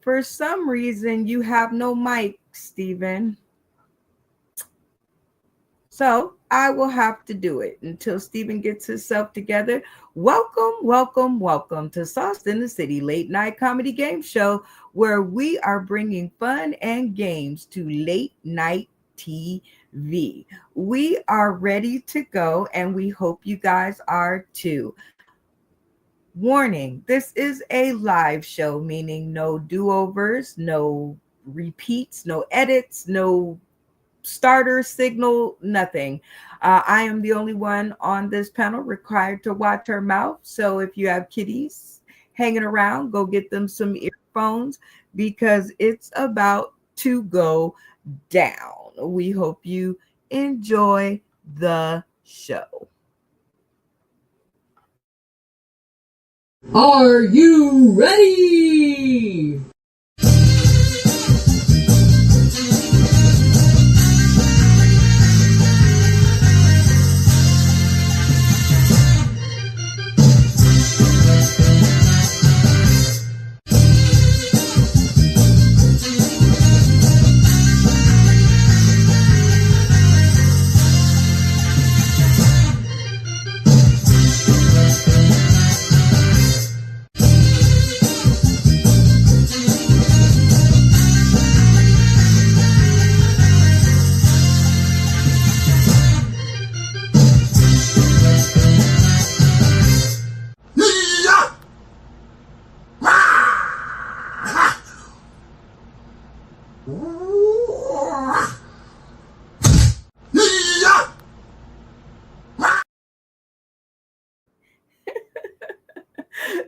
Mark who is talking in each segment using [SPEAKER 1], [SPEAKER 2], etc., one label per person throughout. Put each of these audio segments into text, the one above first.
[SPEAKER 1] For some reason, you have no mic, Stephen. So I will have to do it until Stephen gets himself together. Welcome to Sauced in the City late night comedy game show, where we are bringing fun and games to late night TV. We are ready to go, and we hope you guys are too. Warning, this is a live show, meaning no do-overs, no repeats, no edits, no starter signal, nothing. I am the only one on this panel required to watch her mouth. So if you have kitties hanging around, go get them some earphones because it's about to go down. We hope you enjoy the show.
[SPEAKER 2] Are you ready?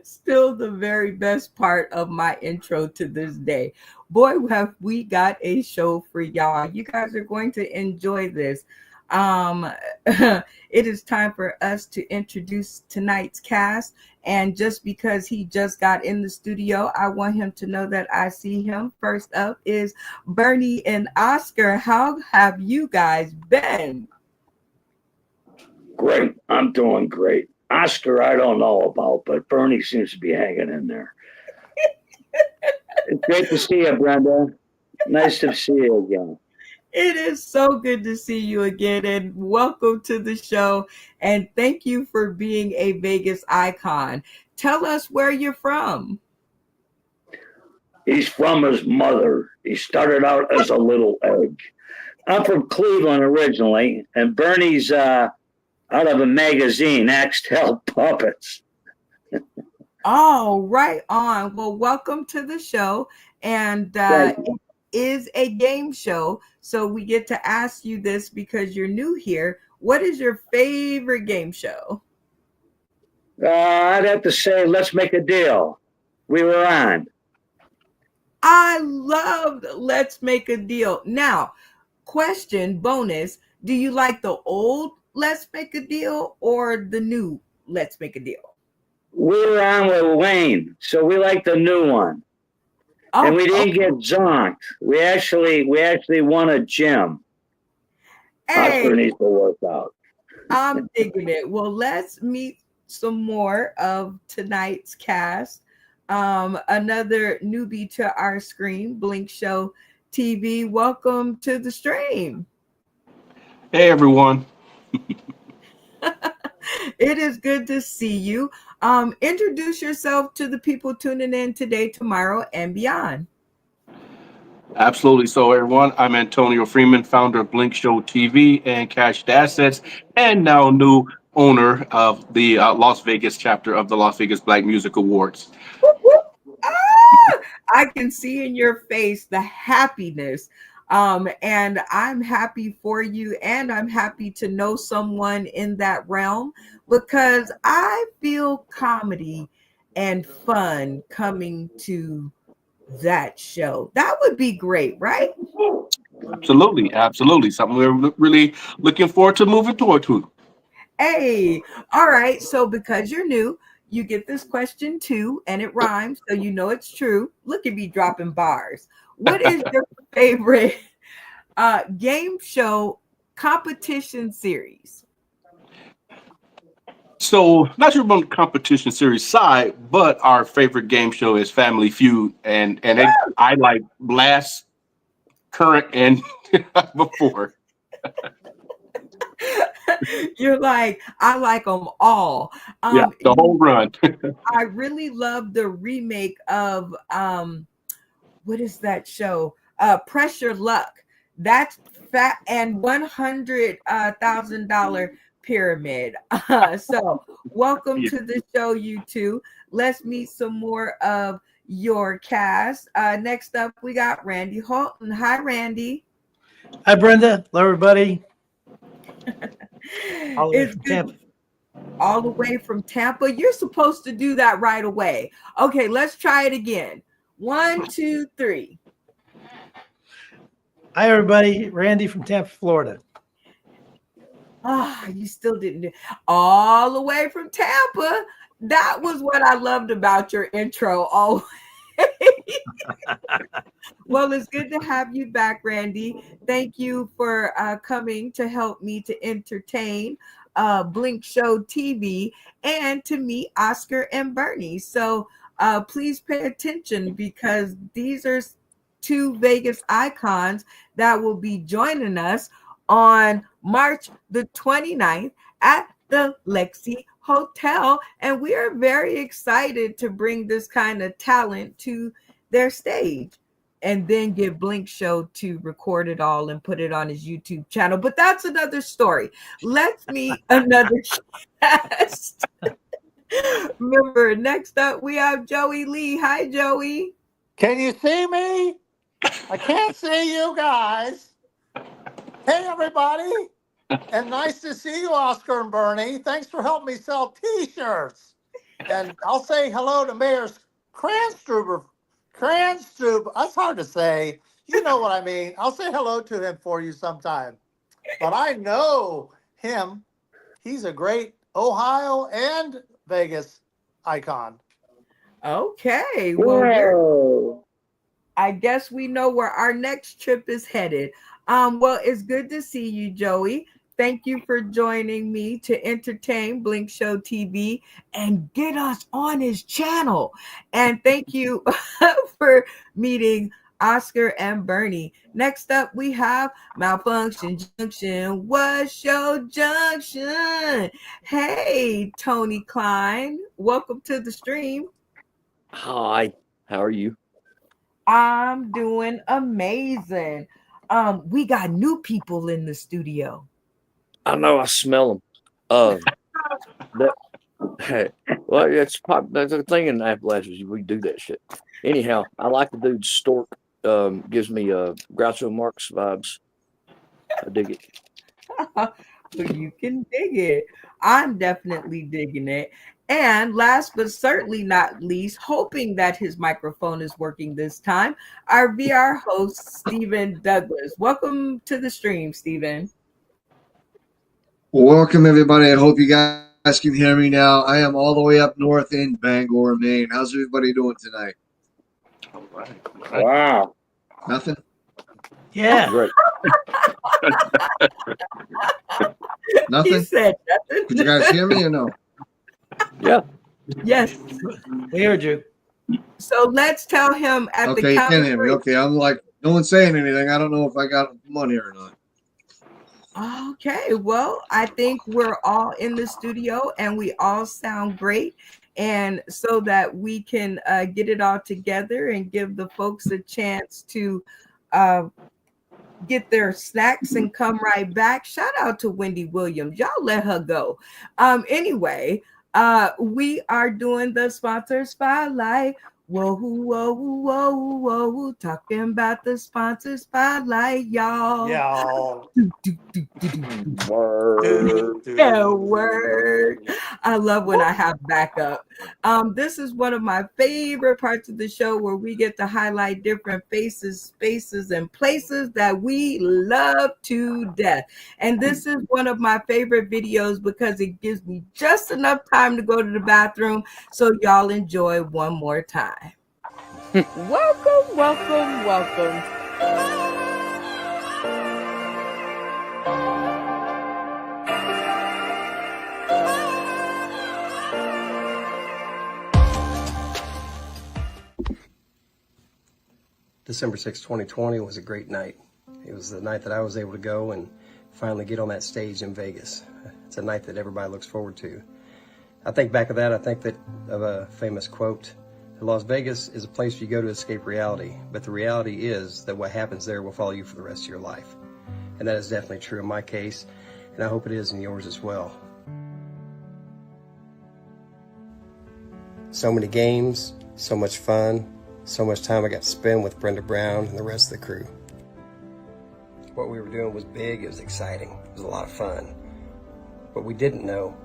[SPEAKER 1] Still the very best part of my intro to this day. Boy, have we got a show for y'all. You guys are going to enjoy this. It is time for us to introduce tonight's cast. And just because he just got in the studio, I want him to know that I see him. First up is Bernie and Oscar. How have you guys been?
[SPEAKER 3] Great. I'm doing great. Oscar, I don't know about, but Bernie seems to be hanging in there. It's great to see you, Brenda. Nice to see you again.
[SPEAKER 1] It is so good to see you again, and welcome to the show. And thank you for being a Vegas icon. Tell us where you're from.
[SPEAKER 3] He's from his mother. He started out as a little egg. I'm from Cleveland originally, and Bernie's out of a magazine, Axtell Puppets.
[SPEAKER 1] Oh, right on. Well, welcome to the show. And it is a game show. So we get to ask you this because you're new here. What is your favorite game show?
[SPEAKER 3] I'd have to say, Let's Make a Deal. We were on.
[SPEAKER 1] I loved Let's Make a Deal. Now, question bonus. Do you like the old Let's Make a Deal or the new Let's Make a Deal?
[SPEAKER 3] We were on with Wayne, so we like the new one. Oh, and we didn't get zonked. We actually won a gym.
[SPEAKER 1] Hey,
[SPEAKER 3] Oscar needs to work out.
[SPEAKER 1] I'm digging it. Well, let's meet some more of tonight's cast. Another newbie to our screen, Blink Show TV. Welcome to the stream.
[SPEAKER 4] Hey, everyone.
[SPEAKER 1] It is good to see you. Introduce yourself to the people tuning in today, tomorrow, and beyond.
[SPEAKER 4] Absolutely. So, everyone, I'm Antonio Freeman, founder of Blink Show TV and Cashed Assets, and now new owner of the Las Vegas chapter of the Las Vegas Black Music Awards.
[SPEAKER 1] I can see in your face the happiness. And I'm happy for you, and I'm happy to know someone in that realm because I feel comedy and fun coming to that show. That would be great, right?
[SPEAKER 4] Absolutely. Something we're really looking forward to moving toward to.
[SPEAKER 1] Hey, all right. So because you're new, you get this question too, and it rhymes, so you know it's true. Look at me dropping bars. What is your favorite game show competition series?
[SPEAKER 4] So, not sure about the competition series side, but our favorite game show is Family Feud, and I like last, current, and before.
[SPEAKER 1] You're like, I like them all.
[SPEAKER 4] Yeah, the whole run.
[SPEAKER 1] I really love the remake of what is that show? Pressure Luck. That's fat and $100,000 pyramid. So welcome
[SPEAKER 4] Yeah.
[SPEAKER 1] to the show, you two. Let's meet some more of your cast. Next up, we got Randy Holton. Hi, Randy.
[SPEAKER 5] Hi, Brenda. Hello, everybody. All the way
[SPEAKER 1] It's
[SPEAKER 5] from
[SPEAKER 1] good.
[SPEAKER 5] Tampa.
[SPEAKER 1] All the way from Tampa. You're supposed to do that right away. Okay, let's try it again. 1, 2, 3.
[SPEAKER 5] Hi, everybody. Randy from Tampa, Florida.
[SPEAKER 1] Ah, you still didn't do all the way from Tampa. That was what I loved about your intro. Always. Well, it's good to have you back, Randy. Thank you for coming to help me to entertain Blink Show TV and to meet Oscar and Bernie. So please pay attention because these are two Vegas icons that will be joining us on March the 29th at the Lexi Hotel. And we are very excited to bring this kind of talent to their stage and then get Blink Show to record it all and put it on his YouTube channel. But that's another story. Let's meet another cast. Remember, next up, we have Joey Lee. Hi, Joey.
[SPEAKER 6] Can you see me? I can't see you guys. Hey, everybody. And nice to see you, Oscar and Bernie. Thanks for helping me sell T-shirts. And I'll say hello to Mayor Kranstruber. That's hard to say. You know what I mean. I'll say hello to him for you sometime. But I know him. He's a great Ohio and Vegas icon.
[SPEAKER 1] Okay.
[SPEAKER 3] Whoa.
[SPEAKER 1] I guess we know where our next trip is headed. Well, it's good to see you, Joey. Thank you for joining me to entertain Blink Show TV and get us on his channel. And thank you for meeting Oscar and Bernie. Next up, we have Malfunction Junction. What's your junction? Hey, Tony Klein. Welcome to the stream.
[SPEAKER 7] Hi, how are you?
[SPEAKER 1] I'm doing amazing. We got new people in the studio.
[SPEAKER 7] I know I smell them. Well, that's the thing in Appalachia. We do that shit. Anyhow, I like the dude Stork. Gives me Groucho Marx vibes. I dig it.
[SPEAKER 1] You can dig it. I'm definitely digging it. And last but certainly not least, hoping that his microphone is working this time, our VR host, Stephen Douglas. Welcome to the stream, Stephen.
[SPEAKER 8] Welcome, everybody. I hope you guys can hear me now. I am all the way up north in Bangor, Maine. How's everybody doing tonight?
[SPEAKER 4] All right.
[SPEAKER 3] Wow.
[SPEAKER 8] Nothing?
[SPEAKER 5] Yeah.
[SPEAKER 7] Great.
[SPEAKER 8] Nothing?
[SPEAKER 1] He said nothing.
[SPEAKER 8] Could you guys hear me or no?
[SPEAKER 7] Yeah.
[SPEAKER 1] Yes.
[SPEAKER 5] We heard you.
[SPEAKER 1] So let's tell him at
[SPEAKER 8] Okay,
[SPEAKER 1] the
[SPEAKER 8] you
[SPEAKER 1] count
[SPEAKER 8] can
[SPEAKER 1] of
[SPEAKER 8] hear me.
[SPEAKER 1] three.
[SPEAKER 8] Okay, I'm like, no one's saying anything. I don't know if I got money or not.
[SPEAKER 1] Okay, well, I think we're all in the studio and we all sound great. And so that we can get it all together and give the folks a chance to get their snacks and come right back. Shout out to Wendy Williams. Y'all let her go. Anyway, we are doing the sponsor spotlight. Whoa, whoa, whoa, whoa, talking about the sponsor spotlight, y'all.
[SPEAKER 6] Y'all.
[SPEAKER 7] Word.
[SPEAKER 1] Yeah, word. I love when I have backup. This is one of my favorite parts of the show where we get to highlight different faces, spaces, and places that we love to death. And this is one of my favorite videos because it gives me just enough time to go to the bathroom. So y'all enjoy one more time. Welcome, welcome, welcome.
[SPEAKER 9] December 6, 2020 was a great night. It was the night that I was able to go and finally get on that stage in Vegas. It's a night that everybody looks forward to. I think back of that, I think that of a famous quote, Las Vegas is a place you go to escape reality, but the reality is that what happens there will follow you for the rest of your life. And that is definitely true in my case, and I hope it is in yours as well. So many games, so much fun, so much time I got to spend with Brenda Brown and the rest of the crew. What we were doing was big, it was exciting, it was a lot of fun. What we didn't know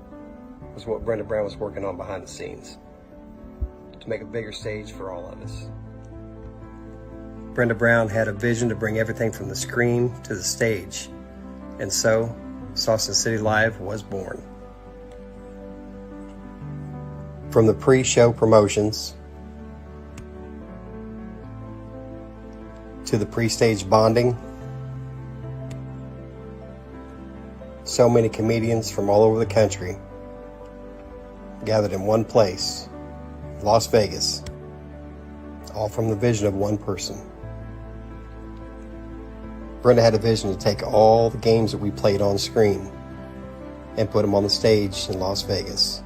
[SPEAKER 9] was what Brenda Brown was working on behind the scenes to make a bigger stage for all of us. Brenda Brown had a vision to bring everything from the screen to the stage, and so Sauce City Live was born. From the pre-show promotions to the pre-stage bonding, so many comedians from all over the country gathered in one place, Las Vegas, all from the vision of one person. Brenda had a vision to take all the games that we played on screen and put them on the stage in Las Vegas.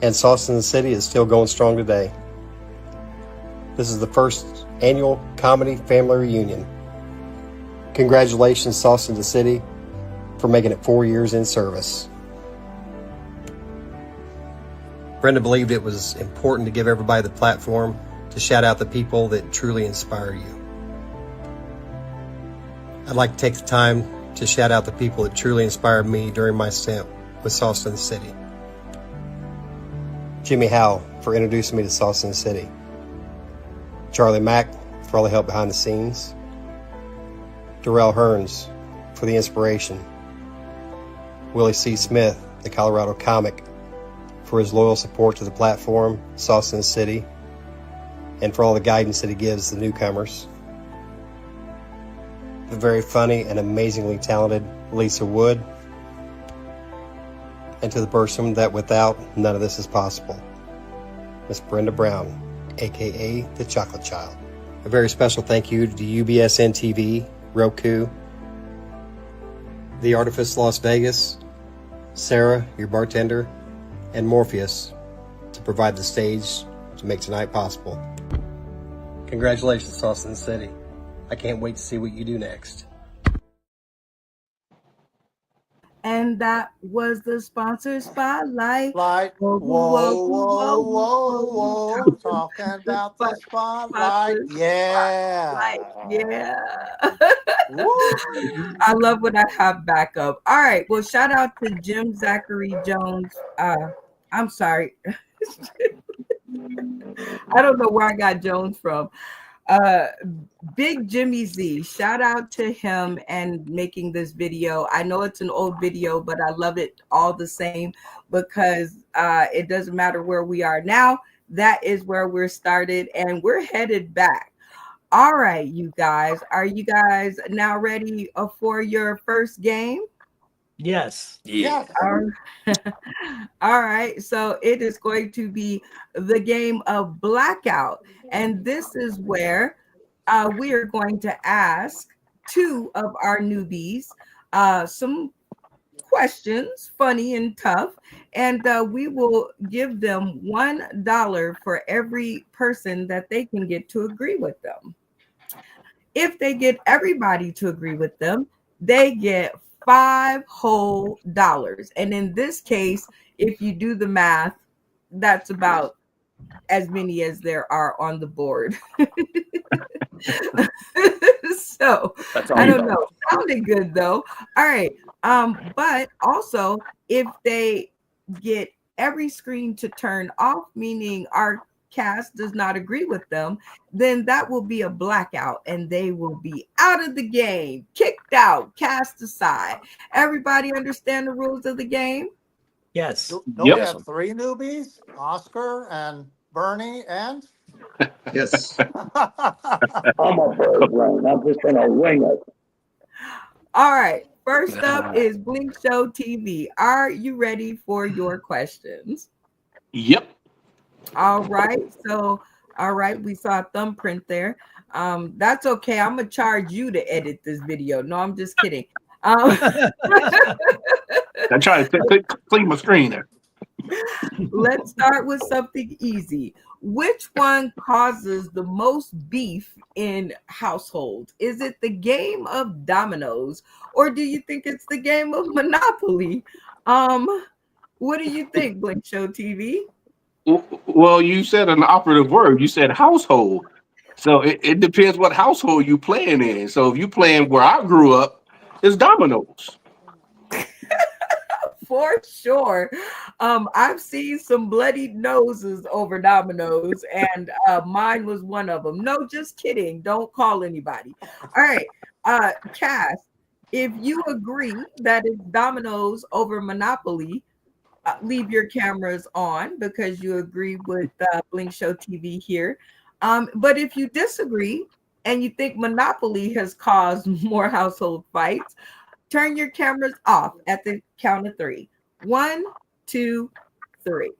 [SPEAKER 9] And Sauce in the City is still going strong today. This is the first annual comedy family reunion. Congratulations, Sauce in the City, for making it 4 years in service. Brenda believed it was important to give everybody the platform to shout out the people that truly inspire you. I'd like to take the time to shout out the people that truly inspired me during my stint with Sauce in the City. Jimmy Howell for introducing me to Sauce in the City. Charlie Mack for all the help behind the scenes. Darrell Hearns for the inspiration. Willie C. Smith, the Colorado comic, for his loyal support to the platform, Sauce in the City, and for all the guidance that he gives the newcomers. The very funny and amazingly talented Lisa Wood, and to the person that without none of this is possible, Miss Brenda Brown, aka the Chocolate Child. A very special thank you to UBSN TV, Roku, The Artifice Las Vegas, Sarah, your bartender, and Morpheus to provide the stage to make tonight possible. Congratulations, Sauce in the City. I can't wait to see what you do next.
[SPEAKER 1] And that was the sponsor spotlight.
[SPEAKER 6] Light.
[SPEAKER 1] Whoa,
[SPEAKER 6] Whoa,
[SPEAKER 1] whoa,
[SPEAKER 6] whoa, whoa, whoa. Talking about the spotlight. Yeah.
[SPEAKER 1] Yeah.
[SPEAKER 6] Woo.
[SPEAKER 1] I love when I have backup. All right. Well, shout out to Jim Zachary Jones. I'm sorry. I don't know where I got Jones from. Big Jimmy Z, shout out to him and making this video. I know it's an old video, but I love it all the same because it doesn't matter where we are now. That is where we're started and we're headed back. All right, you guys, are you guys now ready for your first game?
[SPEAKER 5] Yes.
[SPEAKER 7] Yeah.
[SPEAKER 1] All right, so it is going to be the game of Blackout. And this is where we are going to ask two of our newbies some questions, funny and tough, and we will give them $1 for every person that they can get to agree with them. If they get everybody to agree with them, they get $5 whole. And in this case, if you do the math, that's about as many as there are on the board. So I don't know. Sounded good though. All right. But also if they get every screen to turn off, meaning our cast does not agree with them, then that will be a blackout and they will be out of the game, kicked out, cast aside. Everybody understand the rules of the game?
[SPEAKER 5] Yes.
[SPEAKER 6] Don't
[SPEAKER 4] Yep.
[SPEAKER 6] we have three newbies? Oscar and Bernie and?
[SPEAKER 8] Yes.
[SPEAKER 3] I'm a first round. I'm just gonna wing it.
[SPEAKER 1] All right. First up is Blink Show TV. Are you ready for your questions?
[SPEAKER 4] Yep.
[SPEAKER 1] All right. So, all right, we saw a thumbprint there. That's okay. I'm gonna charge you to edit this video. No, I'm just kidding. Um,
[SPEAKER 4] I try to clean my screen there.
[SPEAKER 1] let's start with something easy. Which one causes the most beef in households? Is it the game of dominoes, or do you think it's the game of Monopoly? What do you think, Blink Show TV?
[SPEAKER 4] Well, you said an operative word. You said household. So it depends what household you playing in. So if you playing where I grew up, it's dominoes.
[SPEAKER 1] For sure. I've seen some bloodied noses over dominoes, and mine was one of them. No, just kidding. Don't call anybody. All right. Cass, if you agree that it's dominoes over Monopoly, leave your cameras on because you agree with Blink Show TV here. But if you disagree and you think Monopoly has caused more household fights, turn your cameras off at the count of 3. 1, 2, 3.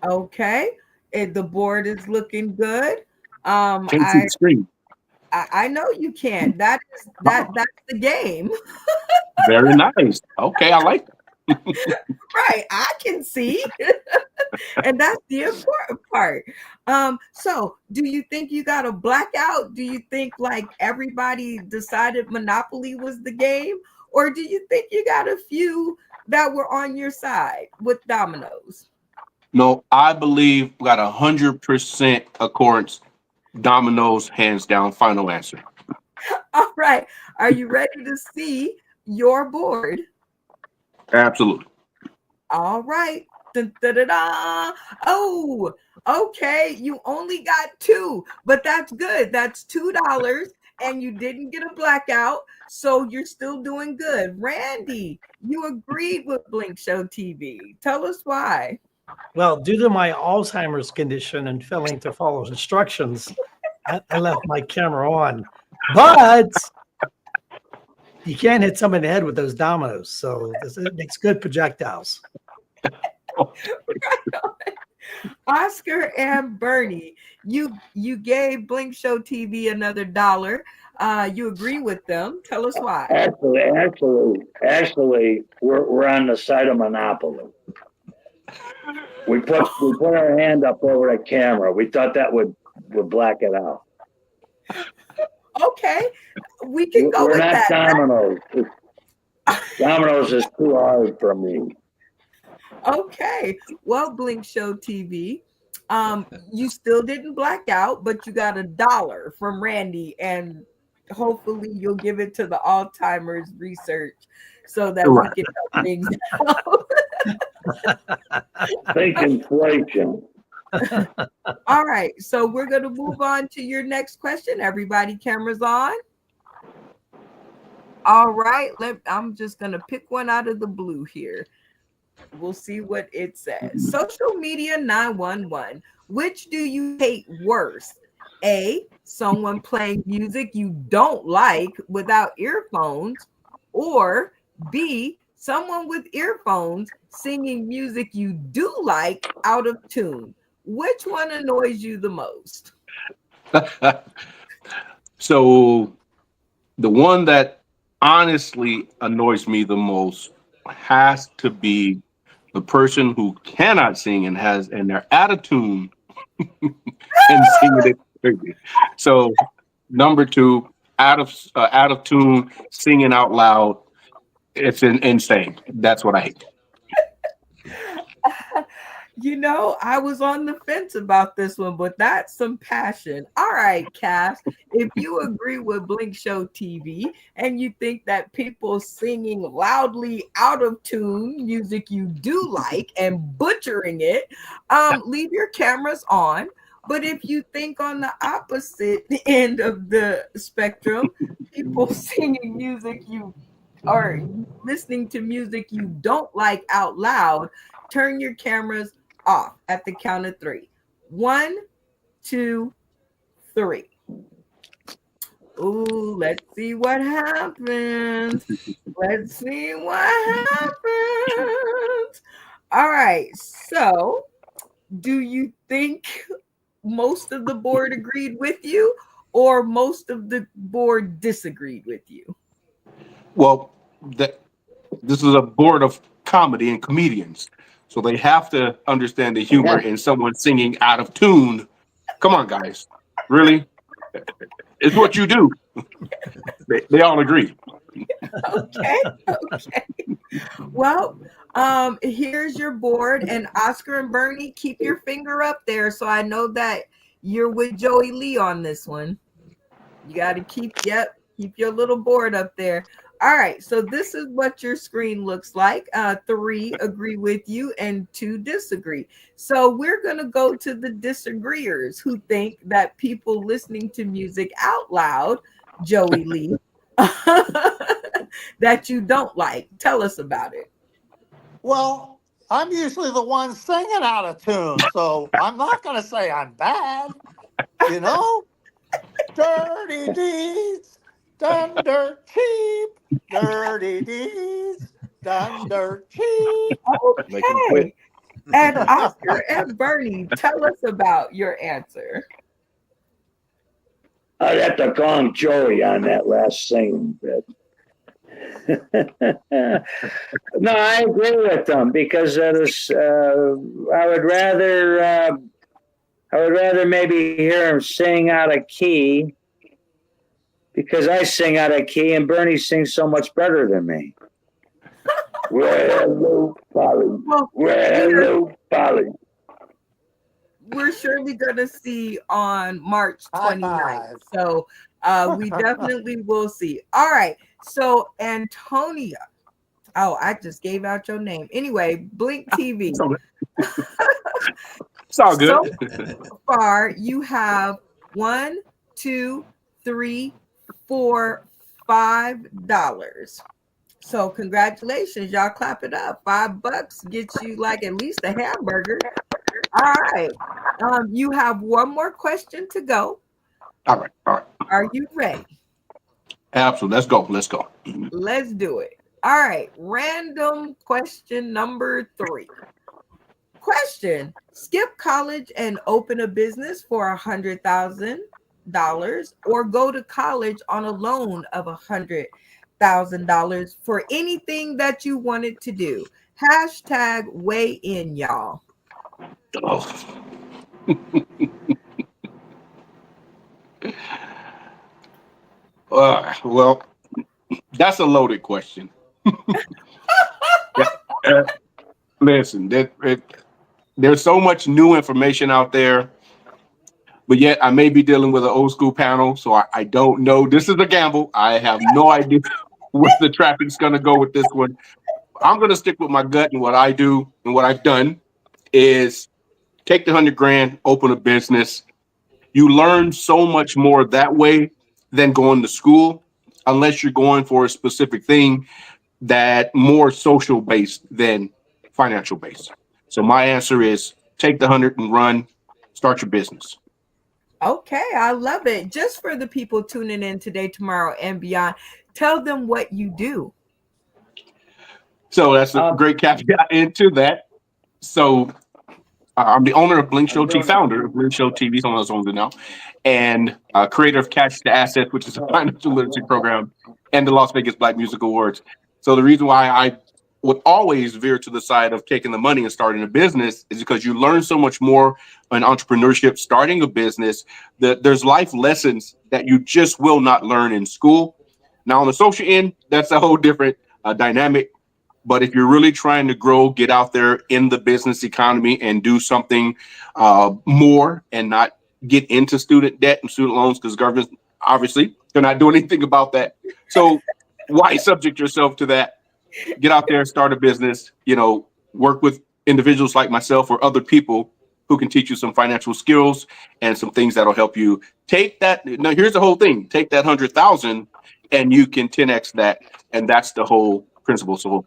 [SPEAKER 1] Okay. The board is looking good.
[SPEAKER 4] Can't see the screen.
[SPEAKER 1] I know you can't. That's the game.
[SPEAKER 4] Very nice. Okay, I like that.
[SPEAKER 1] Right, I can see. And that's the important part. So do you think you got a blackout? Do you think like everybody decided Monopoly was the game? Or do you think you got a few that were on your side with dominoes?
[SPEAKER 4] No, I believe we got 100% accordance. Dominoes, hands down, final answer.
[SPEAKER 1] All right. Are you ready to see your board?
[SPEAKER 4] Absolutely.
[SPEAKER 1] All right. Dun, dun, dun, dun. Oh, okay. You only got 2, but that's good. That's $2, and you didn't get a blackout, so you're still doing good. Randy, you agreed with Blink Show TV. Tell us why.
[SPEAKER 5] Well, due to my Alzheimer's condition and failing to follow instructions, I left my camera on. But you can't hit someone in the head with those dominoes, so it makes good projectiles.
[SPEAKER 1] Oscar and Bernie, you gave Blink Show TV another $1. You agree with them. Tell us why.
[SPEAKER 3] Actually, we're on the side of Monopoly. We put our hand up over the camera. We thought that would black it out.
[SPEAKER 1] Okay, we can go with that.
[SPEAKER 3] We're not dominoes. Dominoes is too hard for me.
[SPEAKER 1] Okay, well, Blink Show TV, you still didn't black out, but you got $1 from Randy, and hopefully you'll give it to the Alzheimer's research so that we can help things out.
[SPEAKER 3] Think inflation.
[SPEAKER 1] All right, so we're going to move on to your next question. Everybody, cameras on. All right, I'm just going to pick one out of the blue here. We'll see what it says. Social media 911. Which do you hate worse? A, someone playing music you don't like without earphones, or B, someone with earphones singing music you do like out of tune. Which one annoys you the most?
[SPEAKER 4] So the one that honestly annoys me the most has to be the person who cannot sing and they're out of tune and singing it. So number 2, out of tune, singing out loud. It's insane. That's what I hate.
[SPEAKER 1] You know, I was on the fence about this one, but that's some passion. All right, Cass, if you agree with Blink Show TV and you think that people singing loudly out of tune music you do like and butchering it, leave your cameras on. But if you think on the opposite end of the spectrum, people singing music you or listening to music you don't like out loud, turn your cameras off at the count of 3. 1, 2, 3. Ooh, let's see what happens. Let's see what happens. All right. So, do you think most of the board agreed with you, or most of the board disagreed with you?
[SPEAKER 4] Well, this is a board of comedy and comedians, so they have to understand the humor in someone singing out of tune. Come on, guys, really? It's what you do. They all agree.
[SPEAKER 1] Okay. Okay. Well, here's your board, and Oscar and Bernie, keep your finger up there so I know that you're with Joey Lee on this one. You got to keep your little board up there. All right, so this is what your screen looks like. 3 agree with you and 2 disagree. So we're going to go to the disagreeers who think that people listening to music out loud, Joey Lee, that you don't like. Tell us about it.
[SPEAKER 6] Well, I'm usually the one singing out of tune, so I'm not going to say I'm bad. You know? Dirty deeds done dirt cheap. Dirty deeds done dirt cheap.
[SPEAKER 1] Okay. And Oscar and Bernie, tell us about your answer.
[SPEAKER 3] I'd have to call him Joey on that last singing bit. No, I agree with them because I would rather maybe hear him sing out of key, because I sing out of key and Bernie sings so much better than me. Hello, Polly. Hello, Polly.
[SPEAKER 1] We're surely going to see on March 29th. So we definitely will see. All right. So Antonia. Oh, I just gave out your name. Anyway, Blink TV.
[SPEAKER 4] It's all good.
[SPEAKER 1] So far, you have 1, 2, 3, 4, $5. So congratulations, y'all. Clap it up. $5 gets you like at least a hamburger. All right. You have one more question to go.
[SPEAKER 4] All right.
[SPEAKER 1] Are you ready?
[SPEAKER 4] Absolutely. Let's go.
[SPEAKER 1] Let's do it. All right. Random question number 3. Question: skip college and open a business for $100,000, or go to college on a loan of $100,000 for anything that you wanted to do. Hashtag weigh in, y'all.
[SPEAKER 4] Oh. Well, that's a loaded question. Listen, there's so much new information out there, but yet I may be dealing with an old school panel, so I don't know. This is a gamble. I have no idea where the traffic's going to go with this one. I'm going to stick with my gut, and what I do and what I've done is take the $100,000, open a business. You learn so much more that way than going to school, unless you're going for a specific thing that more social based than financial based. So my answer is take the 100 and run, start your business.
[SPEAKER 1] Okay, I love it. Just for the people tuning in today, tomorrow, and beyond, tell them what you do.
[SPEAKER 4] So that's a great caveat into that. So I'm the owner of Blink Show TV, founder of Blink Show TV, someone else owns it now, and creator of Catch the Assets, which is a financial literacy program, and the Las Vegas Black Music Awards. So the reason why I would always veer to the side of taking the money and starting a business is because you learn so much more in entrepreneurship, starting a business. There's life lessons that you just will not learn in school. Now, on the social end, that's a whole different dynamic. But if you're really trying to grow, get out there in the business economy and do something more and not get into student debt and student loans, because government, obviously, they're not doing anything about that. So why subject yourself to that? Get out there, start a business, work with individuals like myself or other people who can teach you some financial skills and some things that'll help you take that. Now, here's the whole thing. Take that 100,000 and you can 10X that. And that's the whole principle. So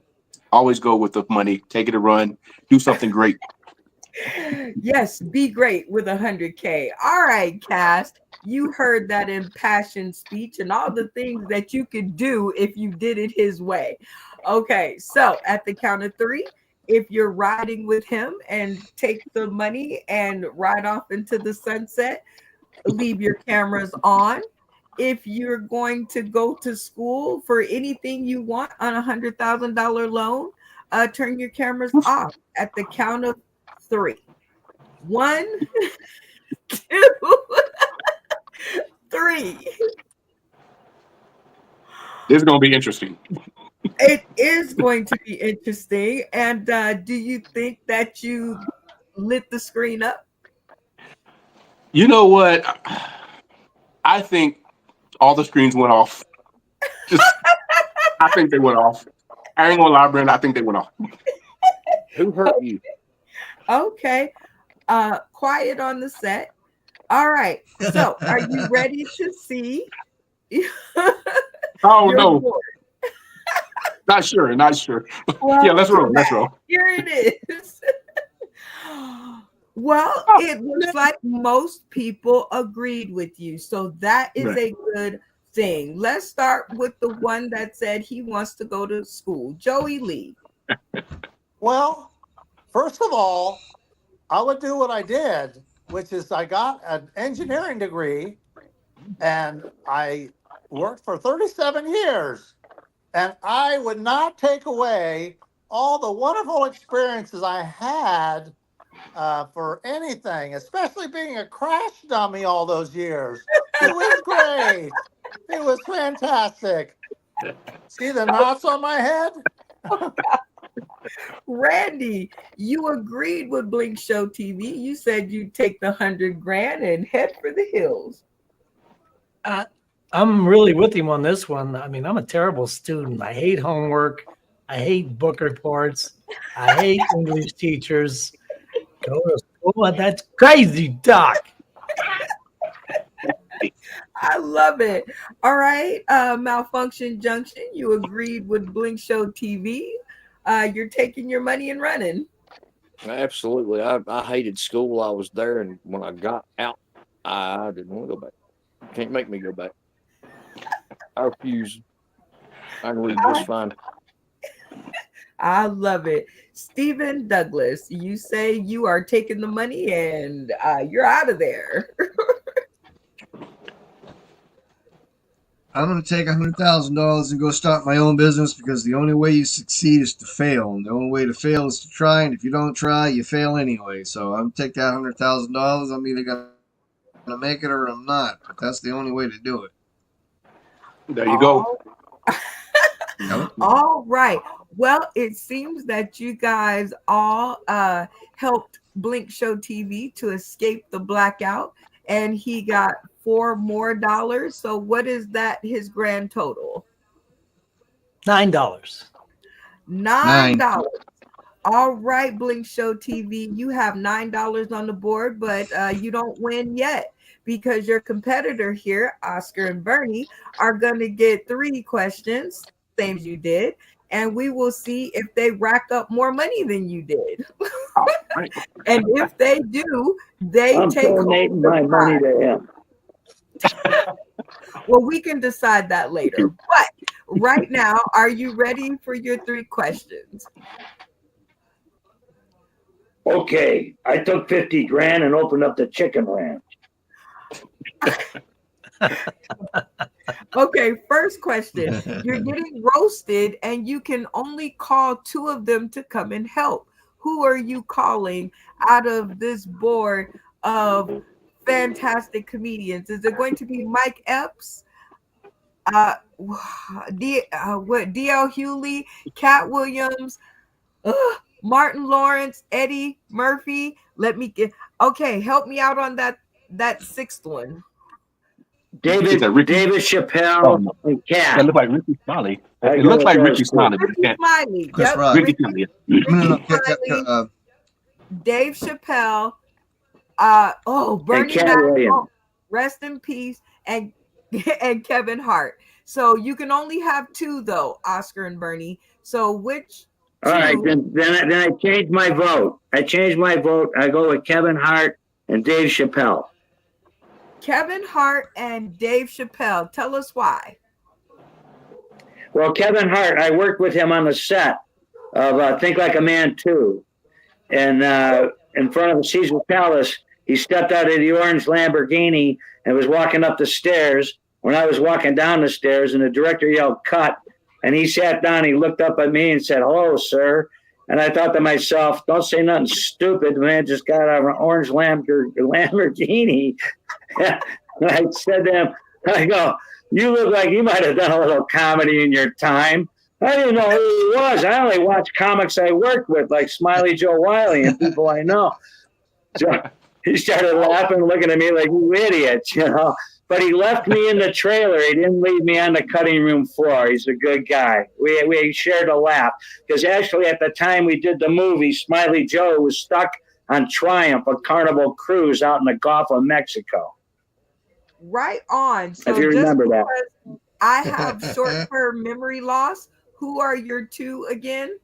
[SPEAKER 4] always go with the money, take it a run, do something great.
[SPEAKER 1] Yes, be great with 100K. All right, cast. You heard that impassioned speech and all the things that you could do if you did it his way. Okay, so at the count of three, if you're riding with him and take the money and ride off into the sunset, leave your cameras on. If you're going to go to school for anything you want on $100,000 loan, turn your cameras off at the count of three. 1, 2, 3.
[SPEAKER 4] This is gonna be interesting.
[SPEAKER 1] It is going to be interesting. And do you think that you lit the screen up?
[SPEAKER 4] You know what? I think all the screens went off. I think they went off. I ain't gonna lie, Brenda. I think they went off.
[SPEAKER 7] Who hurt you?
[SPEAKER 1] Okay. Quiet on the set. All right. So are you ready to see?
[SPEAKER 4] Oh
[SPEAKER 1] your
[SPEAKER 4] no,
[SPEAKER 1] board?
[SPEAKER 4] not sure.
[SPEAKER 1] Well,
[SPEAKER 4] Yeah, let's roll. Let's roll.
[SPEAKER 1] here it is. Well, it looks like most people agreed with you. So that is
[SPEAKER 4] Right.
[SPEAKER 1] a good thing. Let's start with the one that said he wants to go to school. Joey Lee.
[SPEAKER 6] Well, first of all, I would do what I did, which is I got an engineering degree and I worked for 37 years. And I would not take away all the wonderful experiences I had for anything, especially being a crash dummy all those years. It was great. It was fantastic. See the knots on my head?
[SPEAKER 1] Randy, you agreed with Blink Show TV. You said you'd take the $100,000 and head for the hills.
[SPEAKER 5] I'm really with him on this one. I mean, I'm a terrible student. I hate homework. I hate book reports. I hate English teachers. Go to school. That's crazy, Doc.
[SPEAKER 1] I love it. All right, Malfunction Junction, you agreed with Blink Show TV. You're taking your money and running.
[SPEAKER 7] Absolutely. I hated school. I was there, and when I got out, I didn't want to go back. Can't make me go back. I refuse. I can read just fine.
[SPEAKER 1] I love it. Stephen Douglas, you say you are taking the money and you're out of there.
[SPEAKER 8] I'm going to take $100,000 and go start my own business because the only way you succeed is to fail. And the only way to fail is to try. And if you don't try, you fail anyway. So I'm going to take that $100,000. I'm either going to make it or I'm not. But that's the only way to do it.
[SPEAKER 4] There you go.
[SPEAKER 1] All right. Well, it seems that you guys all helped Blink Show TV to escape the blackout, and he got $4 more. So what is that, his grand total?
[SPEAKER 5] $9.
[SPEAKER 1] $9. All right, Blink Show TV, you have $9 on the board, but you don't win yet because your competitor here, Oscar and Bernie, are going to get 3 questions, same as you did, and we will see if they rack up more money than you did.
[SPEAKER 4] Right.
[SPEAKER 1] And if they do, they
[SPEAKER 3] I'm
[SPEAKER 1] take
[SPEAKER 3] donating
[SPEAKER 1] home
[SPEAKER 3] my
[SPEAKER 1] the
[SPEAKER 3] money
[SPEAKER 1] prize.
[SPEAKER 3] to him.
[SPEAKER 1] Well, we can decide that later. But right now, are you ready for your 3 questions?
[SPEAKER 3] Okay, I took 50 grand and opened up the chicken ranch.
[SPEAKER 1] Okay, first question. You're getting roasted and you can only call 2 of them to come and help. Who are you calling out of this board of fantastic comedians? Is it going to be Mike Epps, D.L. Hewley, Cat Williams, Martin Lawrence, Eddie Murphy? Let me get, okay, help me out on that 6th one.
[SPEAKER 3] David Chappelle and Cat.
[SPEAKER 4] It looked like Ricky Smiley. It looks like Ricky Smiley. But it
[SPEAKER 1] Ricky
[SPEAKER 4] can't.
[SPEAKER 1] Smiley.
[SPEAKER 8] Chris
[SPEAKER 1] Yep.
[SPEAKER 8] Rock.
[SPEAKER 4] Ricky
[SPEAKER 1] Ricky,
[SPEAKER 4] Smiley.
[SPEAKER 8] No,
[SPEAKER 1] Smiley, Dave Chappelle, Bernie
[SPEAKER 3] Cat
[SPEAKER 1] Mac,
[SPEAKER 3] Williams.
[SPEAKER 1] rest in peace, and Kevin Hart. So you can only have 2 though, Oscar and Bernie. So which
[SPEAKER 3] All right, then I changed my vote. I go with Kevin Hart and Dave Chappelle.
[SPEAKER 1] Kevin Hart and Dave Chappelle. Tell us why.
[SPEAKER 3] Well, Kevin Hart, I worked with him on the set of Think Like a Man 2. And in front of the Caesar Palace, he stepped out of the orange Lamborghini and was walking up the stairs. When I was walking down the stairs, and the director yelled, "Cut." And he sat down, he looked up at me and said, "Hello, sir." And I thought to myself, don't say nothing stupid. The man just got out of an orange Lamborghini. And I said to him, I go, "You look like you might have done a little comedy in your time." I didn't know who he was. I only watched comics I worked with, like Smiley Joe Wiley and people I know. So he started laughing, looking at me like, "You idiot," you know. But he left me in the trailer. He didn't leave me on the cutting room floor. He's a good guy. We shared a laugh. Because actually at the time we did the movie, Smiley Joe was stuck on Triumph, a Carnival cruise out in the Gulf of Mexico.
[SPEAKER 1] Right on. So
[SPEAKER 3] If you remember that.
[SPEAKER 1] I have short-term memory loss. Who are your two again?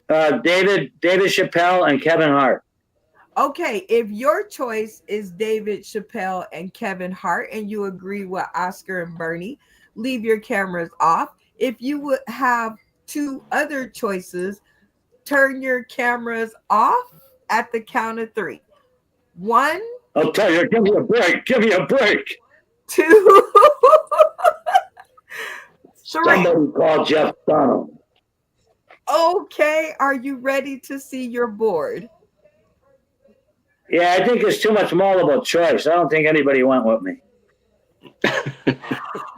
[SPEAKER 3] David Chappelle and Kevin Hart.
[SPEAKER 1] Okay, if your choice is David Chappelle and Kevin Hart, and you agree with Oscar and Bernie, leave your cameras off. If you would have two other choices, turn your cameras off at the count of 3. 1,
[SPEAKER 3] I'll tell you, give me a break.
[SPEAKER 1] 2, 3.
[SPEAKER 3] Somebody call Jeff Dunham.
[SPEAKER 1] Okay, are you ready to see your board?
[SPEAKER 3] Yeah, I think it's too much multiple choice. I don't think anybody went with me.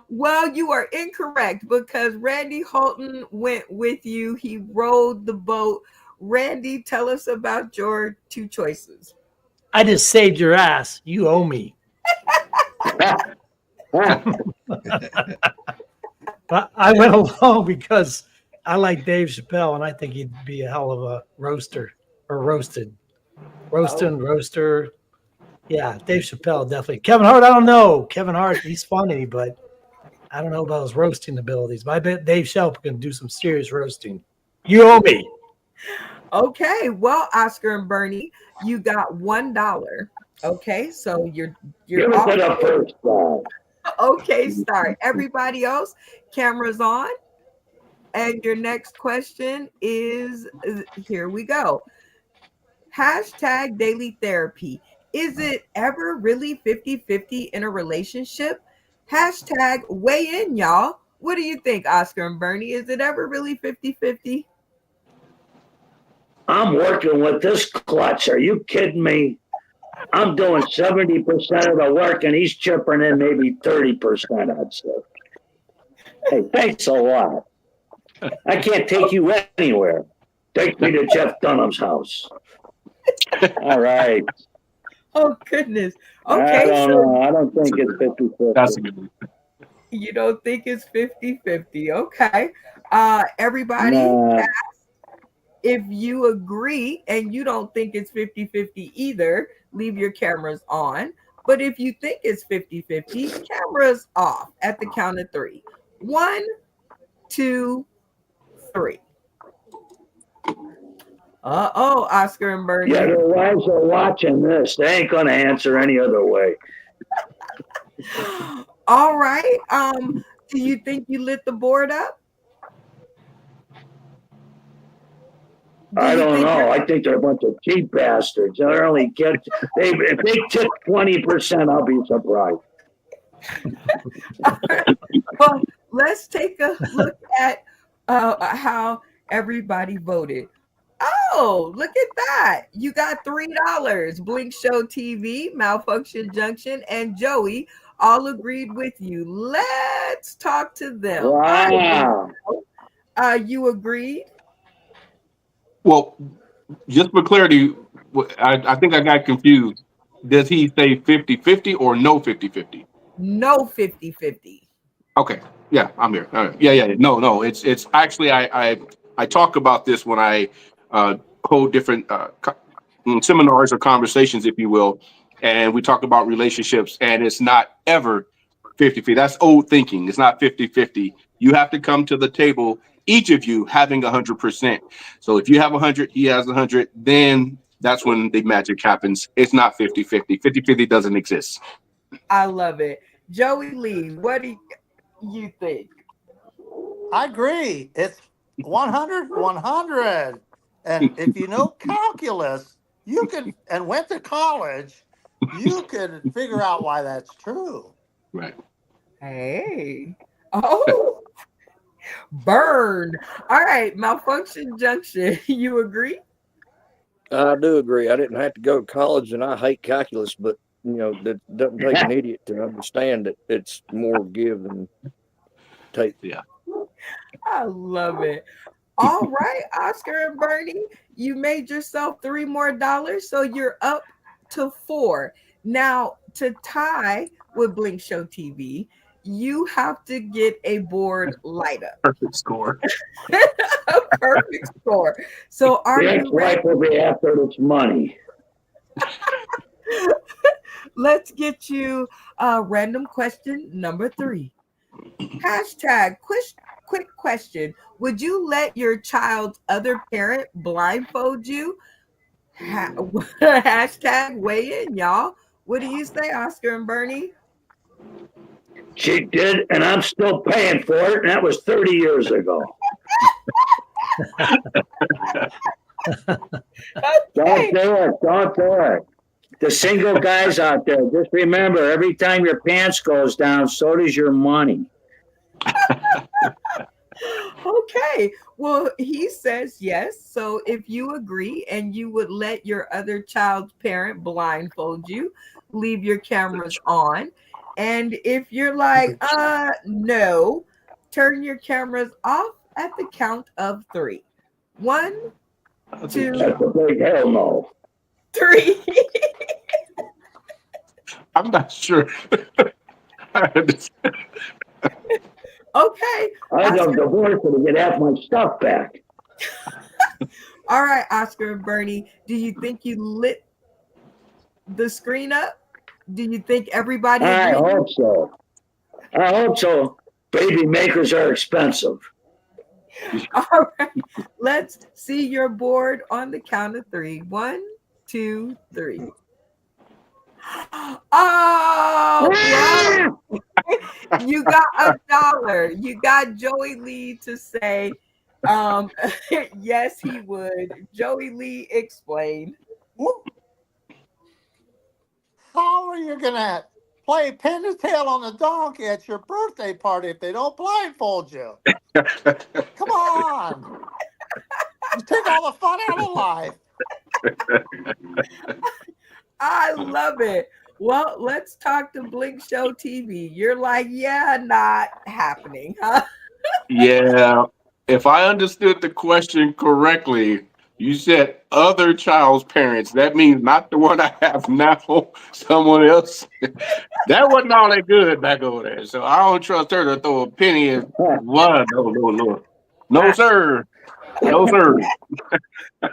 [SPEAKER 1] Well, you are incorrect because Randy Holton went with you. He rowed the boat. Randy, tell us about your two choices.
[SPEAKER 5] I just saved your ass. You owe me. But I went along because I like Dave Chappelle, and I think he'd be a hell of a roaster or roasted. Roaster. Yeah, Dave Chappelle, definitely. Kevin Hart, I don't know. Kevin Hart, he's funny, but I don't know about his roasting abilities. But I bet Dave Chappelle can do some serious roasting. You owe me.
[SPEAKER 1] Okay, well, Oscar and Bernie, you got $1. Okay, so you're
[SPEAKER 3] Give it to the first one.
[SPEAKER 1] okay. Start. Everybody else, cameras on. And your next question is, here we go. Hashtag daily therapy. Is it ever really 50-50 in a relationship? Hashtag weigh in, y'all. What do you think, Oscar and Bernie? Is it ever really 50-50?
[SPEAKER 3] I'm working with this klutz. Are you kidding me? I'm doing 70% of the work and he's chipping in maybe 30%, I'd say. Hey, thanks a lot. I can't take you anywhere. Take me to Jeff Dunham's house. All right.
[SPEAKER 1] Oh, goodness.
[SPEAKER 3] I
[SPEAKER 1] Okay,
[SPEAKER 3] don't
[SPEAKER 1] so
[SPEAKER 3] know. I don't think it's 50-50.
[SPEAKER 4] That's a good one.
[SPEAKER 1] you don't think it's 50-50. Okay. Everybody,
[SPEAKER 3] Nah.
[SPEAKER 1] if you agree and you don't think it's 50-50 either, leave your cameras on. But if you think it's 50-50, cameras off at the count of 3. 1, 2, 3. Oscar and Bernie.
[SPEAKER 3] Yeah, their wives are watching this. They ain't going to answer any other way.
[SPEAKER 1] All right. Do you think you lit the board up?
[SPEAKER 3] I
[SPEAKER 1] you
[SPEAKER 3] don't
[SPEAKER 1] think
[SPEAKER 3] know.
[SPEAKER 1] you're-
[SPEAKER 3] I think they're a bunch of cheap bastards. They only get if they tip 20%, I'll be surprised.
[SPEAKER 1] Well, let's take a look at how everybody voted. Oh, look at that. You got $3. Blink Show TV, Malfunction Junction, and Joey all agreed with you. Let's talk to them.
[SPEAKER 3] Wow.
[SPEAKER 1] You agreed?
[SPEAKER 4] Well, just for clarity, I think I got confused. Does he say 50-50 or no 50-50?
[SPEAKER 1] No 50-50.
[SPEAKER 4] Okay. Yeah, I'm here. All right. Yeah. No. It's actually I talk about this when I hold different seminars or conversations, if you will, and we talk about relationships, and it's not ever 50-50. That's old thinking. It's not 50-50. You have to come to the table each of you having 100%. So if you have 100, he has 100, then that's when the magic happens. It's not 50-50. 50-50 doesn't exist.
[SPEAKER 1] I love it. Joey Lee, what do you think?
[SPEAKER 6] I agree. It's 100, 100. And if you know calculus, you can, and went to college, you can figure out why that's true.
[SPEAKER 4] Right.
[SPEAKER 1] Hey. Oh, burn. All right, Malfunction Junction. You agree?
[SPEAKER 7] I do agree. I didn't have to go to college, and I hate calculus, but that doesn't take an idiot to understand that it's more give than take.
[SPEAKER 4] Yeah.
[SPEAKER 1] I love it. All right, Oscar and Bernie, you made yourself $3 more, so you're up to 4. Now, to tie with Blink Show TV, you have to get a board light up.
[SPEAKER 4] Perfect score.
[SPEAKER 1] A perfect score. So are
[SPEAKER 3] The
[SPEAKER 1] you ready?
[SPEAKER 3] ex-wife will be after its money.
[SPEAKER 1] Let's get you random question number 3. Hashtag quick question. Would you let your child's other parent blindfold you? Hashtag weigh in, y'all. What do you say, Oscar and Bernie?
[SPEAKER 3] She did, and I'm still paying for it, and that was 30 years ago. Don't do it. Don't do it. The single guys out there, just remember, every time your pants goes down, so does your money.
[SPEAKER 1] Okay. Well, he says yes. So if you agree and you would let your other child's parent blindfold you, leave your cameras on. And if you're like, no, turn your cameras off at the count of 3. 1, 2,
[SPEAKER 3] That's a big hell no.
[SPEAKER 1] 3.
[SPEAKER 4] I'm not sure.
[SPEAKER 1] Okay.
[SPEAKER 3] I don't divorce her to get half my stuff back.
[SPEAKER 1] All right, Oscar and Bernie, do you think you lit the screen up? Do you think everybody
[SPEAKER 3] I
[SPEAKER 1] agreed?
[SPEAKER 3] hope so. I hope so. Baby makers are expensive.
[SPEAKER 1] All right, let's see your board on the count of 3. 1, 2, 3. Oh, well, you got $1. You got Joey Lee to say, yes, he would. Joey Lee, explain.
[SPEAKER 6] How are you going to play pin the tail on the donkey at your birthday party if they don't blindfold you? Come on. You take all the fun out of life.
[SPEAKER 1] I love it. Well, let's talk to Blink Show TV. You're like, yeah, not happening, huh?
[SPEAKER 4] Yeah. If I understood the question correctly, you said other child's parents. That means not the one I have now, someone else. That wasn't all that good back over there. So I don't trust her to throw a penny in blood. No. No, sir. No, sir.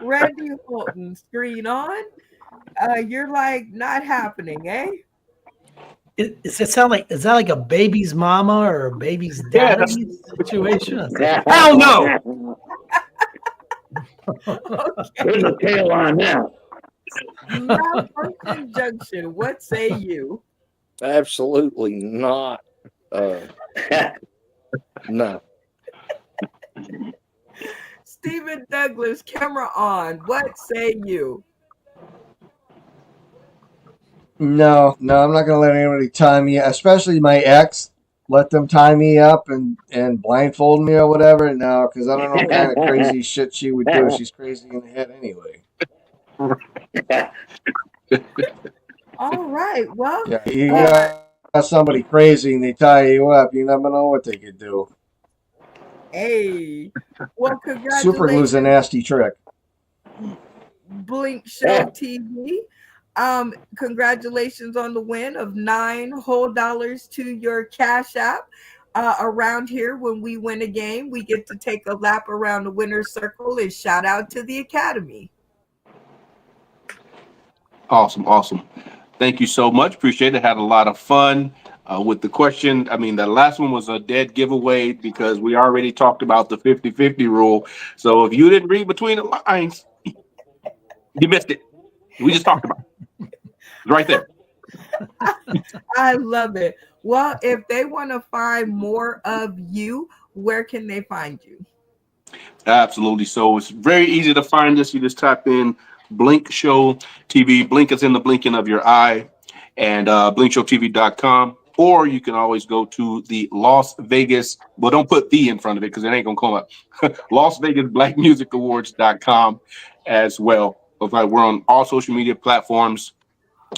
[SPEAKER 1] Randy Holton, screen on. You're like, not happening, eh?
[SPEAKER 5] Does it sound like, is that like a baby's mama or a baby's daddy situation? Hell no!
[SPEAKER 3] There's a tail on that.
[SPEAKER 1] Malfunction Junction, what say you?
[SPEAKER 7] Absolutely not. No.
[SPEAKER 1] Stephen Douglas, camera on. What say you?
[SPEAKER 8] No, I'm not going to let anybody tie me, especially my ex. Let them tie me up and blindfold me or whatever. No, because I don't know what kind of crazy shit she would do. She's crazy in the head anyway.
[SPEAKER 1] All right. Well,
[SPEAKER 8] Yeah, you got somebody crazy and they tie you up. You never know what they could do.
[SPEAKER 1] hey. Well,
[SPEAKER 8] Super glue's a
[SPEAKER 1] congratulations,
[SPEAKER 8] nasty trick.
[SPEAKER 1] Blink Show TV. Congratulations on the win of $9 whole to your Cash App. Around here, when we win a game, we get to take a lap around the winner's circle and shout out to the Academy.
[SPEAKER 4] Awesome. Thank you so much. Appreciate it. Had a lot of fun. with the question. I mean, the last one was a dead giveaway because we already talked about the 50-50 rule. So if you didn't read between the lines, you missed it. We just talked about it. It's right there.
[SPEAKER 1] I love it. Well, if they want to find more of you, where can they find you?
[SPEAKER 4] Absolutely. So it's very easy to find us. You just type in Blink Show TV. Blink is in the blinking of your eye, and blinkshowtv.com. Or you can always go to the Las Vegas. Well, don't put the in front of it because it ain't going to come up. Las Vegas Black Music Awards.com as well. We're on all social media platforms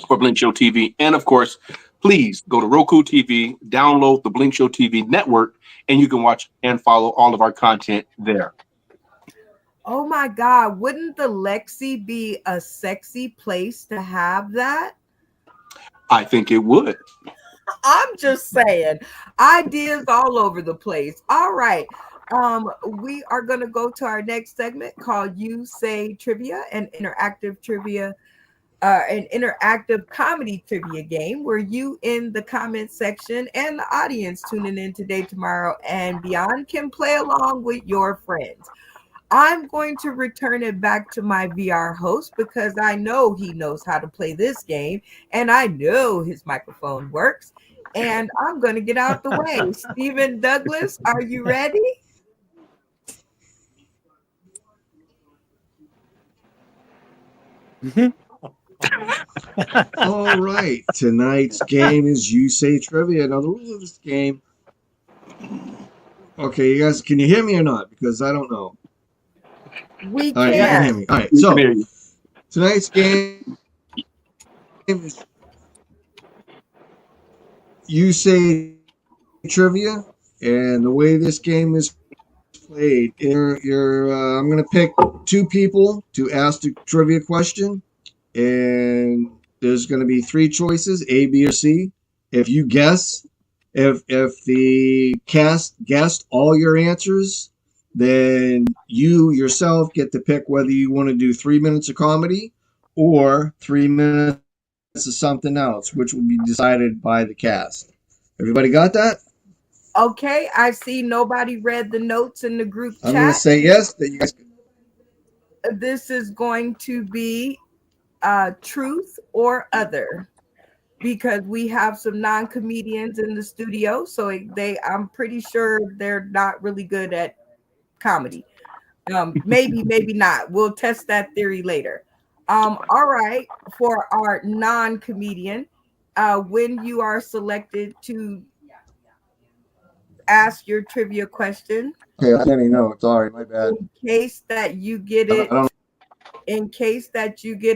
[SPEAKER 4] for Blink Show TV. And of course, please go to Roku TV, download the Blink Show TV network, and you can watch and follow all of our content there.
[SPEAKER 1] Oh my God, wouldn't the Lexi be a sexy place to have that?
[SPEAKER 4] I think it would.
[SPEAKER 1] I'm just saying, ideas all over the place. All right. We are going to go to our next segment called You Say Trivia, an interactive comedy trivia game where you in the comment section and the audience tuning in today, tomorrow, and beyond can play along with your friends. I'm going to return it back to my VR host because I know he knows how to play this game and I know his microphone works, and I'm going to get out the way. Stephen Douglas, are you ready?
[SPEAKER 8] All right. Tonight's game is You Say Trivia. Now, the rules of this game. Okay, you guys, can you hear me or not? Because I don't know.
[SPEAKER 1] We
[SPEAKER 8] All right, you can hear
[SPEAKER 1] can.
[SPEAKER 8] me. All right, so tonight's game is You Say Trivia, and the way this game is played, I'm going to pick two people to ask the trivia question, and there's going to be three choices, A, B, or C. If you guess, if the cast guessed all your answers, then you yourself get to pick whether you want to do 3 minutes of comedy or 3 minutes of something else, which will be decided by the cast. Everybody got that?
[SPEAKER 1] Okay, I see nobody read the notes in the group chat.
[SPEAKER 8] I'm going to say yes. That you guys.
[SPEAKER 1] This is going to be truth or other, because we have some non-comedians in the studio, so I'm pretty sure they're not really good at comedy. Maybe not. We'll test that theory later. All right, for our non-comedian, when you are selected to ask your trivia question,
[SPEAKER 8] Okay, I didn't know. Sorry, my bad.
[SPEAKER 1] in case that you get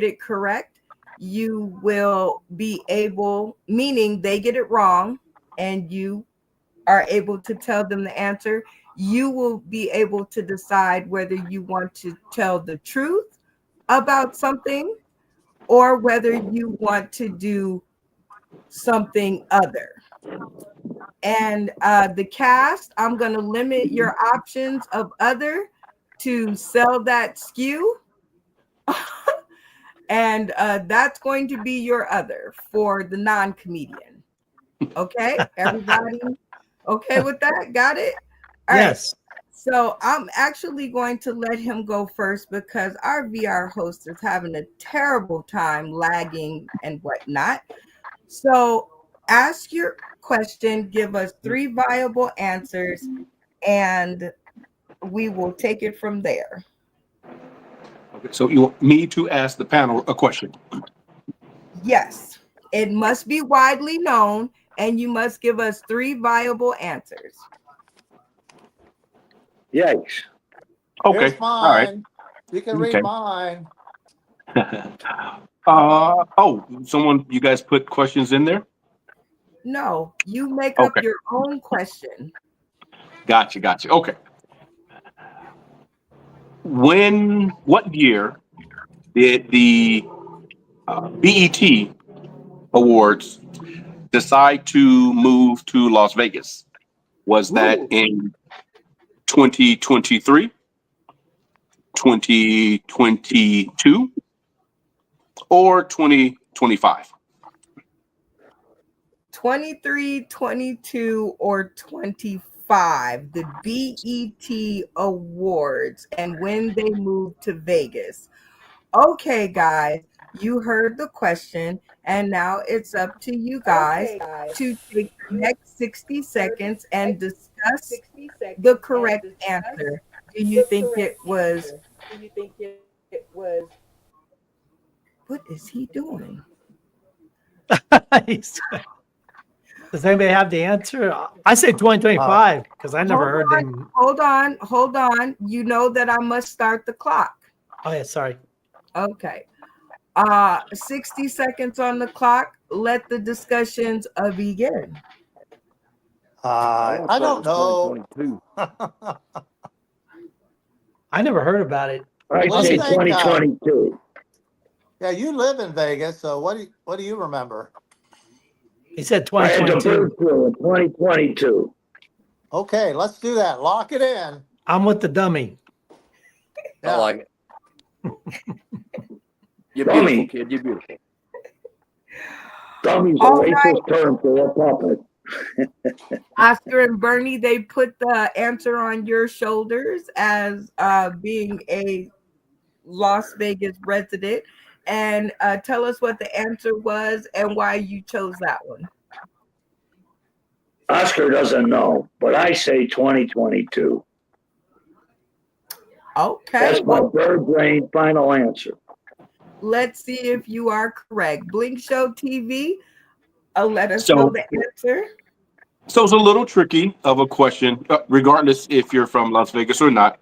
[SPEAKER 1] it correct, you will be able, meaning they get it wrong and you are able to tell them the answer, you will be able to decide whether you want to tell the truth about something or whether you want to do something other. And the cast, I'm going to limit your options of other to sell that skew. And that's going to be your other for the non-comedian. Okay, everybody okay with that? Got it? All
[SPEAKER 5] yes.
[SPEAKER 1] right. So I'm actually going to let him go first because our VR host is having a terrible time lagging and whatnot. So ask your question, give us 3 viable answers, and we will take it from there.
[SPEAKER 4] Okay, so you want me to ask the panel a question?
[SPEAKER 1] Yes, it must be widely known, and you must give us 3 viable answers.
[SPEAKER 3] Yikes.
[SPEAKER 4] Okay.
[SPEAKER 6] Here's mine.
[SPEAKER 4] All right.
[SPEAKER 6] You can
[SPEAKER 4] Okay.
[SPEAKER 6] read mine.
[SPEAKER 4] You guys put questions in there?
[SPEAKER 1] No, you make up
[SPEAKER 4] Okay.
[SPEAKER 1] your own question.
[SPEAKER 4] Gotcha. Okay. What year did the BET Awards decide to move to Las Vegas? Was that in 2023, 2022, or 2025?
[SPEAKER 1] 23, 22, or 25, the BET Awards, and when they moved to Vegas. Okay, guys, you heard the question, and now it's up to you guys to take the next 60 seconds and discuss the correct answer. Do you think it was? What is he doing?
[SPEAKER 5] Does anybody have the answer? I say 2025 because I never heard them.
[SPEAKER 1] Hold on. You know that I must start the clock.
[SPEAKER 5] Oh, yeah, sorry.
[SPEAKER 1] Okay. 60 seconds on the clock. Let the discussions begin.
[SPEAKER 6] I don't know.
[SPEAKER 7] 2022.
[SPEAKER 5] I never heard about it.
[SPEAKER 3] I
[SPEAKER 6] Well,
[SPEAKER 3] say
[SPEAKER 6] you think,
[SPEAKER 3] 2022.
[SPEAKER 6] Yeah, you live in Vegas, so what do you remember?
[SPEAKER 5] He said
[SPEAKER 3] I had the
[SPEAKER 5] 2022.
[SPEAKER 3] bird flu in 2022.
[SPEAKER 6] Okay, let's do that. Lock it in.
[SPEAKER 5] I'm with the dummy.
[SPEAKER 7] I like it. You're
[SPEAKER 3] Dummy.
[SPEAKER 7] beautiful, kid. You're beautiful.
[SPEAKER 3] Dummy's a
[SPEAKER 1] All
[SPEAKER 3] racist term for a puppet.
[SPEAKER 1] Oscar and Bernie, they put the answer on your shoulders as being a Las Vegas resident. And tell us what the answer was and why you chose that one.
[SPEAKER 3] Oscar doesn't know, but I say 2022.
[SPEAKER 1] Okay.
[SPEAKER 3] That's my bird brain final answer.
[SPEAKER 1] Let's see if you are correct. Blink Show TV, let us
[SPEAKER 4] So-
[SPEAKER 1] know the answer.
[SPEAKER 4] So it's a little tricky of a question, regardless if you're from Las Vegas or not.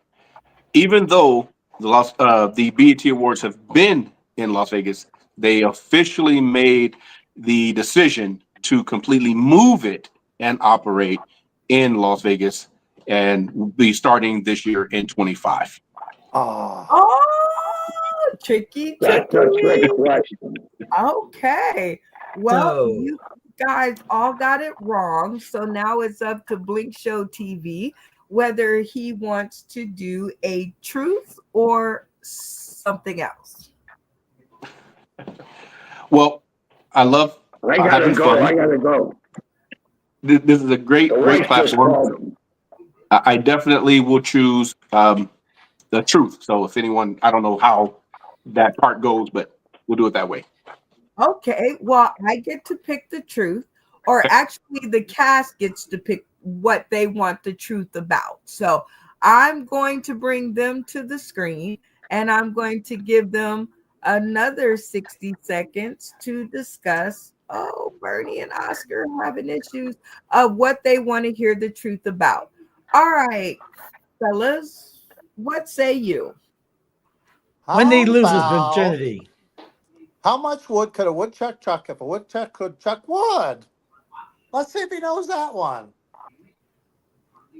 [SPEAKER 4] Even though the BET Awards have been in Las Vegas, they officially made the decision to completely move it and operate in Las Vegas and be starting this year in 25.
[SPEAKER 1] Oh, tricky.
[SPEAKER 3] That's a trick question.
[SPEAKER 1] Okay. Well,
[SPEAKER 5] So-
[SPEAKER 1] you guys all got it wrong. So now it's up to Blink Show TV whether he wants to do a truth or something else.
[SPEAKER 4] Well, I love
[SPEAKER 3] I gotta
[SPEAKER 4] having
[SPEAKER 3] go.
[SPEAKER 4] fun.
[SPEAKER 3] I gotta go.
[SPEAKER 4] This is a great,
[SPEAKER 3] The
[SPEAKER 4] great
[SPEAKER 3] race just
[SPEAKER 4] platform.
[SPEAKER 3] called.
[SPEAKER 4] I definitely will choose the truth. So if anyone, I don't know how that part goes, but we'll do it that way.
[SPEAKER 1] Okay, well, I get to pick the truth, or actually, the cast gets to pick what they want the truth about. So I'm going to bring them to the screen and I'm going to give them another 60 seconds to discuss. Oh, Bernie and Oscar are having issues of what they want to hear the truth about. All right, fellas, what say you?
[SPEAKER 5] When they
[SPEAKER 6] How
[SPEAKER 5] lose his
[SPEAKER 6] about-
[SPEAKER 5] virginity.
[SPEAKER 6] How much wood could a woodchuck chuck if a woodchuck could chuck wood? Let's see if he knows that one.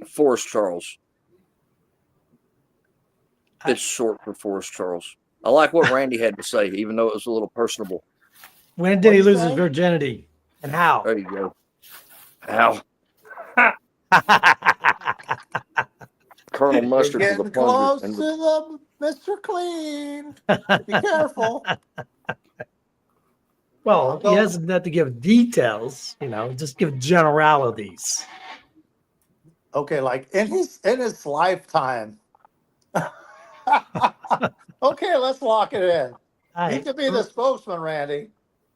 [SPEAKER 7] Forrest Charles. It's short for Forrest Charles. I like what Randy had to say, even though it was a little personable.
[SPEAKER 5] When did he
[SPEAKER 6] What'd you
[SPEAKER 5] lose his
[SPEAKER 6] say?
[SPEAKER 5] virginity? And how?
[SPEAKER 7] There you go. How? Colonel
[SPEAKER 6] You're
[SPEAKER 7] Mustard
[SPEAKER 6] getting
[SPEAKER 7] was a
[SPEAKER 6] close
[SPEAKER 7] plunger.
[SPEAKER 6] to the Mr. Clean. Be careful.
[SPEAKER 5] Well, he
[SPEAKER 6] Go.
[SPEAKER 5] doesn't have to give details, just give generalities.
[SPEAKER 6] Okay, like in his lifetime. Okay, let's lock it in.
[SPEAKER 5] All
[SPEAKER 6] You
[SPEAKER 5] right.
[SPEAKER 6] can be the spokesman, Randy.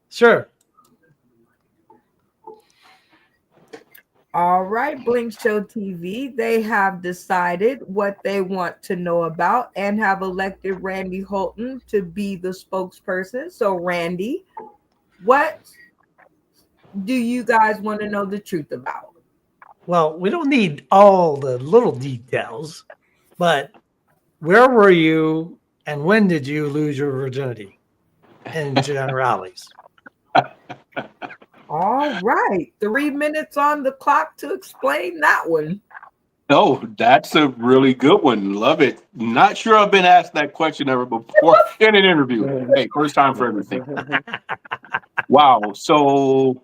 [SPEAKER 5] Sure.
[SPEAKER 1] All right, Blink Show TV, they have decided what they want to know about and have elected Randy Holton to be the spokesperson. So, Randy, what do you guys want to know the truth about?
[SPEAKER 5] Well, we don't need all the little details, but where were you and when did you lose your virginity in generalities?
[SPEAKER 1] All right, 3 minutes on the clock to explain that one.
[SPEAKER 4] Oh, that's a really good one. Love it. Not sure I've been asked that question ever before in an interview. Hey, first time for everything. Wow. So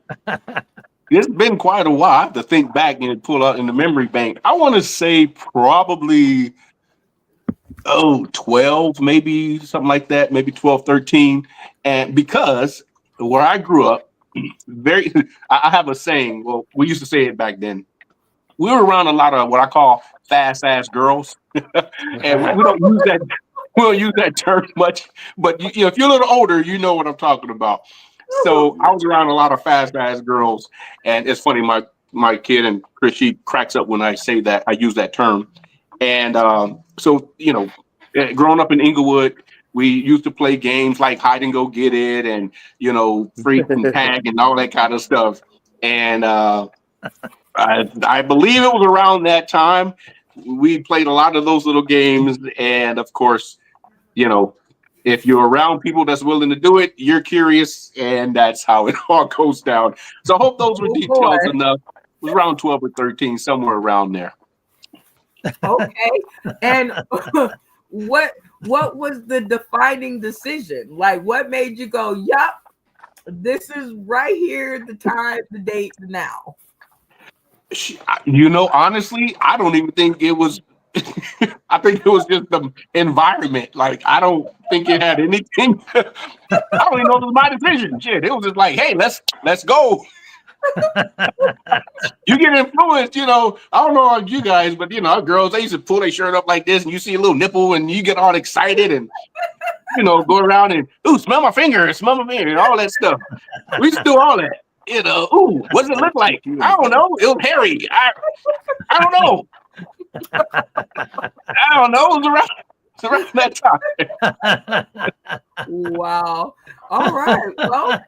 [SPEAKER 4] it's been quite a while. I have to think back and pull out in the memory bank. I want to say probably 12, maybe something like that, maybe 12, 13. And because where I grew up, very. I have a saying. Well, we used to say it back then. We were around a lot of what I call fast ass girls, and we don't use that. We don't use that term much, but if you're a little older, you know what I'm talking about. So I was around a lot of fast ass girls, and it's funny. My kid and Chris, she cracks up when I say that. I use that term, and so growing up in Inglewood, we used to play games like hide and go get it, and freak and tag and all that kind of stuff, and. I believe it was around that time we played a lot of those little games, and of course, if you're around people that's willing to do it, you're curious, and that's how it all goes down. So I hope those were details enough. It was around 12 or 13, somewhere around there.
[SPEAKER 1] Okay, and what was the defining decision? Like, what made you go, "Yup, this is right here, the time, the date, the now"?
[SPEAKER 4] Honestly, I don't even think it was. I think it was just the environment. Like, I don't think it had anything. I don't even know it was my decision. Shit, it was just like, hey, let's go. You get influenced, I don't know about you guys, but girls, they used to pull their shirt up like this, and you see a little nipple, and you get all excited, and go around and smell my finger, and all that stuff. We used to do all that. What does it look like? I don't know. It was hairy. I don't know. I don't know. It was around that time.
[SPEAKER 1] Wow. All right. Well,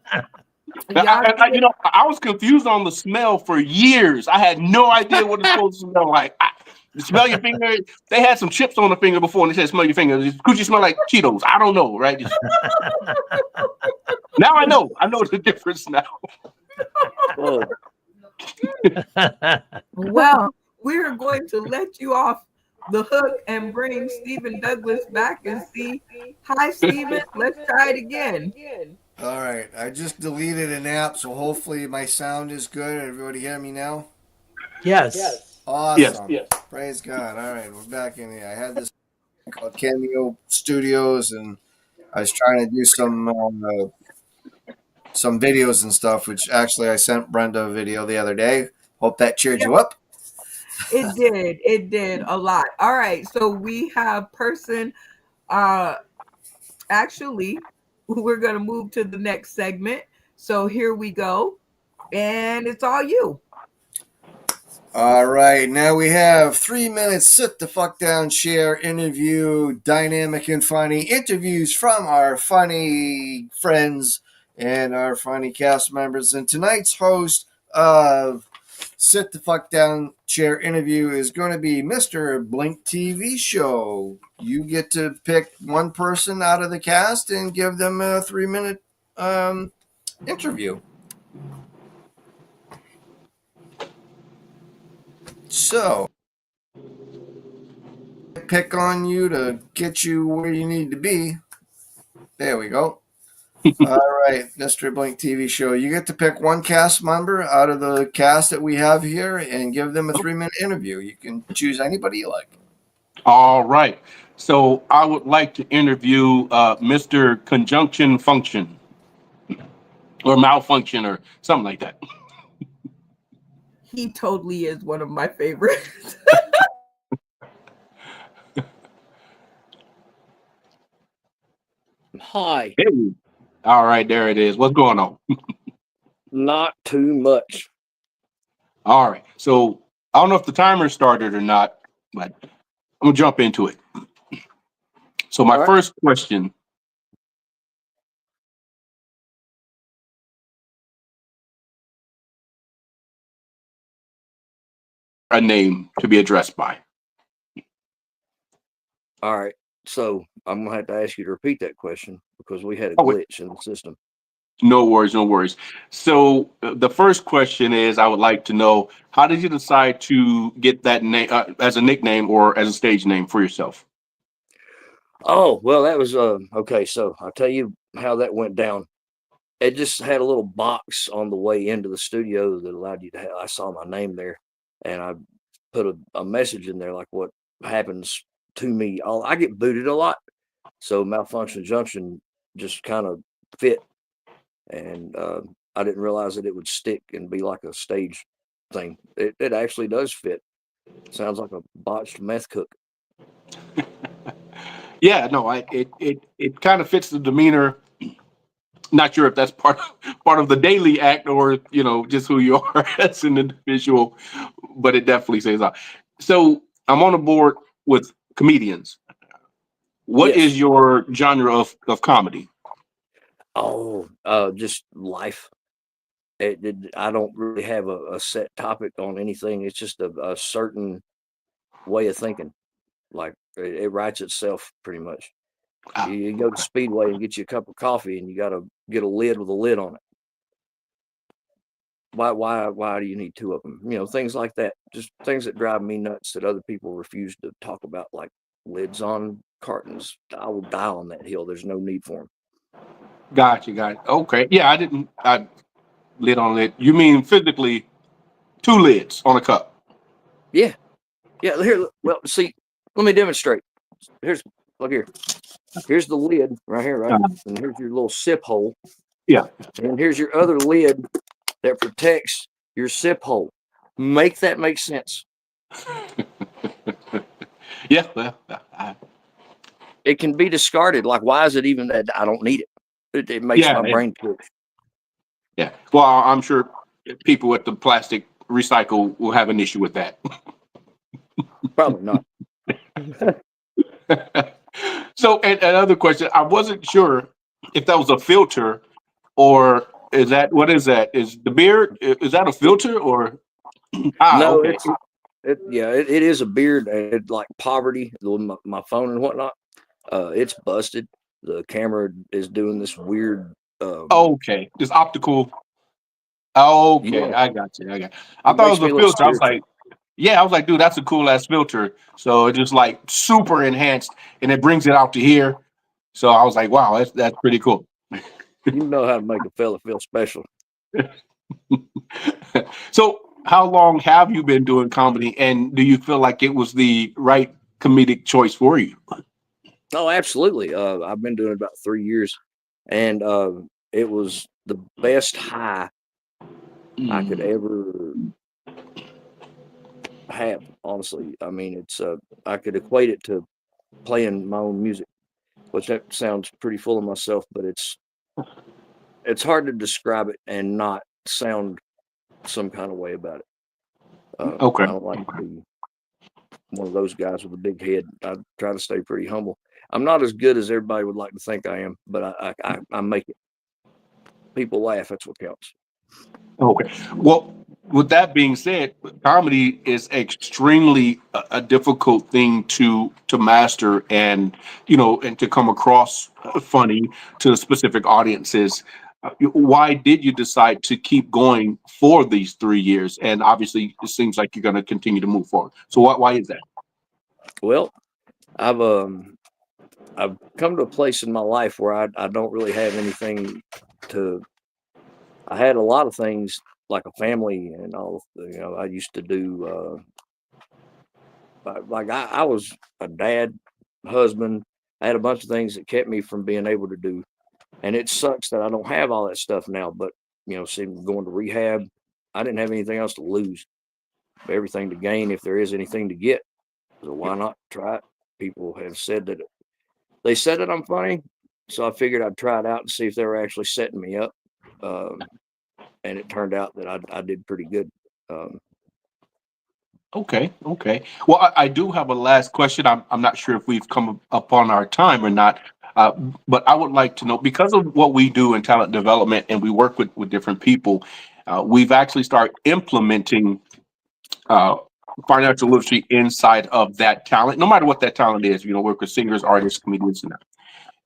[SPEAKER 4] I was confused on the smell for years. I had no idea what it's supposed to smell like. Smell your finger. They had some chips on the finger before, and they said, "Smell your finger." Could you smell like Cheetos? I don't know, right? Now I know. I know the difference now.
[SPEAKER 1] Well, we're going to let you off the hook and bring Stephen Douglas back and see. Hi, Stephen. Let's try it again.
[SPEAKER 8] All right, I just deleted an app, so hopefully my sound is good. Everybody hear me now?
[SPEAKER 5] Yes.
[SPEAKER 8] Awesome.
[SPEAKER 4] Yes.
[SPEAKER 8] Praise God. All right, we're back in here. I had this called Cameo Studios, and I was trying to do some videos and stuff, which actually I sent Brenda a video the other day. Hope that cheered you up.
[SPEAKER 1] It did a lot. All right, so we have person actually we're going to move to the next segment. So here we go, and it's all you.
[SPEAKER 8] All right, now we have 3 minutes. Sit the fuck down, share, interview, dynamic and funny interviews from our funny friends and our funny cast members. And tonight's host of Sit the Fuck Down, Chair interview is going to be Mr. Blink TV Show. You get to pick one person out of the cast and give them a 3-minute interview. So, pick on you to get you where you need to be. There we go. All right, Mr. Blink TV Show. You get to pick one cast member out of the cast that we have here and give them a 3-minute interview. You can choose anybody you like.
[SPEAKER 4] All right. So I would like to interview Mr. Conjunction Function or Malfunction or something like that.
[SPEAKER 1] He totally is one of my favorites.
[SPEAKER 7] Hi.
[SPEAKER 4] Hey. All right, there it is. What's going on?
[SPEAKER 7] Not too much.
[SPEAKER 4] All right. So I don't know if the timer started or not, but I'm going to jump into it. So my first question. A name to be addressed by.
[SPEAKER 7] All right. So I'm gonna have to ask you to repeat that question because we had a glitch in the system.
[SPEAKER 4] No worries, no worries. So the first question is, I would like to know, how did you decide to get that name as a nickname or as a stage name for yourself?
[SPEAKER 7] Oh, well, that was okay. So I'll tell you how that went down. It just had a little box on the way into the studio that allowed you to have. I saw my name there, and I put a message in there like what happens to me. I get booted a lot, so Malfunction Junction just kind of fit. And I didn't realize that it would stick and be like a stage thing. It actually does fit. Sounds like a botched meth cook.
[SPEAKER 4] Yeah, no, it kind of fits the demeanor. Not sure if that's part of the daily act or just who you are as an individual, but it definitely says that. So I'm on a board with comedians. What
[SPEAKER 7] Yes.
[SPEAKER 4] is your genre of comedy?
[SPEAKER 7] Oh, just life. I don't really have a set topic on anything. It's just a certain way of thinking. Like it writes itself pretty much.
[SPEAKER 4] Ah,
[SPEAKER 7] You go to
[SPEAKER 4] okay.
[SPEAKER 7] Speedway and get you a cup of coffee, and you got to get a lid with a lid on it. Why do you need two of them? Things like that. Just things that drive me nuts that other people refuse to talk about, like lids on cartons. I will die on that hill. There's no need for them.
[SPEAKER 4] Got you. Okay. Yeah, I lid on lid. You mean physically two lids on a cup?
[SPEAKER 7] Yeah. Here, well, see, let me demonstrate. Look here. Here's the lid right here, right? And here's your little sip hole.
[SPEAKER 4] Yeah.
[SPEAKER 7] And here's your other lid that protects your sip hole. Make that make sense.
[SPEAKER 4] Yeah. Well,
[SPEAKER 7] It can be discarded. Like, why is it even that I don't need it? It makes
[SPEAKER 4] yeah.
[SPEAKER 7] my brain twitch.
[SPEAKER 4] Yeah. Well, I'm sure people at the plastic recycle will have an issue with that.
[SPEAKER 7] Probably not.
[SPEAKER 4] So, and another question, I wasn't sure if that was a filter or what is that? Is the beard, is that a filter or?
[SPEAKER 7] No,
[SPEAKER 4] Okay.
[SPEAKER 7] it is a beard. It, like poverty, my phone and whatnot. It's busted. The camera is doing this weird.
[SPEAKER 4] Okay. It's optical. Okay.
[SPEAKER 7] Yeah,
[SPEAKER 4] I got you. I
[SPEAKER 7] it
[SPEAKER 4] thought it
[SPEAKER 7] makes
[SPEAKER 4] was a
[SPEAKER 7] me look
[SPEAKER 4] filter.
[SPEAKER 7] spiritual.
[SPEAKER 4] I was like, dude, that's a cool ass filter. So it just like super enhanced and it brings it out to here. So I was like, wow, that's pretty cool.
[SPEAKER 7] You know how to make a fella feel special.
[SPEAKER 4] So how long have you been doing comedy and do you feel like it was the right comedic choice for you?
[SPEAKER 7] Oh, absolutely. I've been doing it about 3 years, and it was the best high I could ever have. Honestly, I mean, it's I could equate it to playing my own music, which that sounds pretty full of myself, but it's hard to describe it and not sound some kind of way about it.
[SPEAKER 4] Okay.
[SPEAKER 7] I don't like to be one of those guys with a big head. I try to stay pretty humble. I'm not as good as everybody would like to think I am, but I make it. People laugh. That's what counts.
[SPEAKER 4] Okay. Well, with that being said, comedy is extremely a difficult thing to master and to come across funny to specific audiences. Why did you decide to keep going for these 3 years? And obviously, it seems like you're going to continue to move forward. So, why is that?
[SPEAKER 7] Well, I've come to a place in my life where I don't really have anything to. I had a lot of things like a family and all. I used to do. I was a dad, husband. I had a bunch of things that kept me from being able to do, and it sucks that I don't have all that stuff now. But see, going to rehab, I didn't have anything else to lose, but everything to gain if there is anything to get. So why not try it? People have said that they said that I'm funny, so I figured I'd try it out and see if they were actually setting me up. And it turned out that I did pretty good. Um,
[SPEAKER 4] Okay. Well, I do have a last question. I'm not sure if we've come up on our time or not, uh, but I would like to know because of what we do in talent development and we work with different people, we've actually started implementing uh, financial literacy inside of that talent, no matter what that talent is. Work with singers, artists, comedians, and that.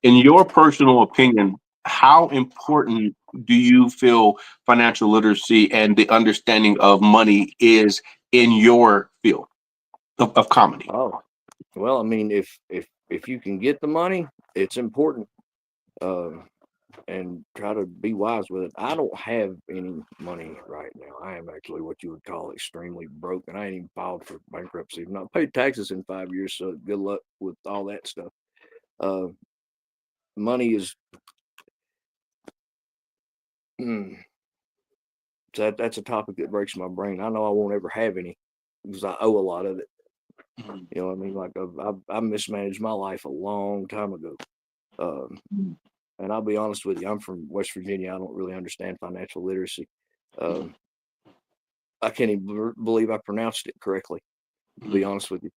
[SPEAKER 4] In your personal opinion, how important do you feel financial literacy and the understanding of money is in your field of comedy?
[SPEAKER 7] oh, well, I mean, if you can get the money, it's important. Um, and try to be wise with it. I don't have any money right now. I am actually what you would call extremely broke, and I ain't even filed for bankruptcy. I've not paid taxes in 5 years, so good luck with all that stuff. Uh, money is So that's a topic that breaks my brain. I know I won't ever have any because I owe a lot of it. You know what I mean? Like I mismanaged my life a long time ago. And I'll be honest with you, I'm from West Virginia. I don't really understand financial literacy. I can't even believe I pronounced it correctly, to be honest with you.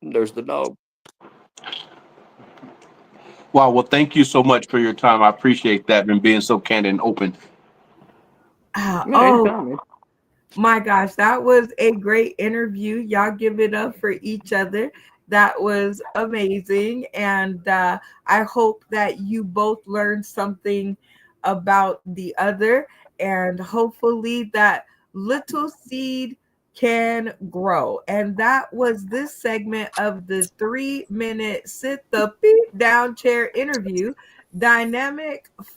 [SPEAKER 7] There's the dog.
[SPEAKER 4] Wow. Well, thank you so much for your time. I appreciate that and being so candid and open.
[SPEAKER 1] Oh,
[SPEAKER 7] Anytime, man.
[SPEAKER 1] my gosh, that was a great interview. Y'all give it up for each other. That was amazing. And I hope that you both learned something about the other. And hopefully that little seed can grow. And that was this segment of the 3-minute sit the beep down chair interview. Dynamic and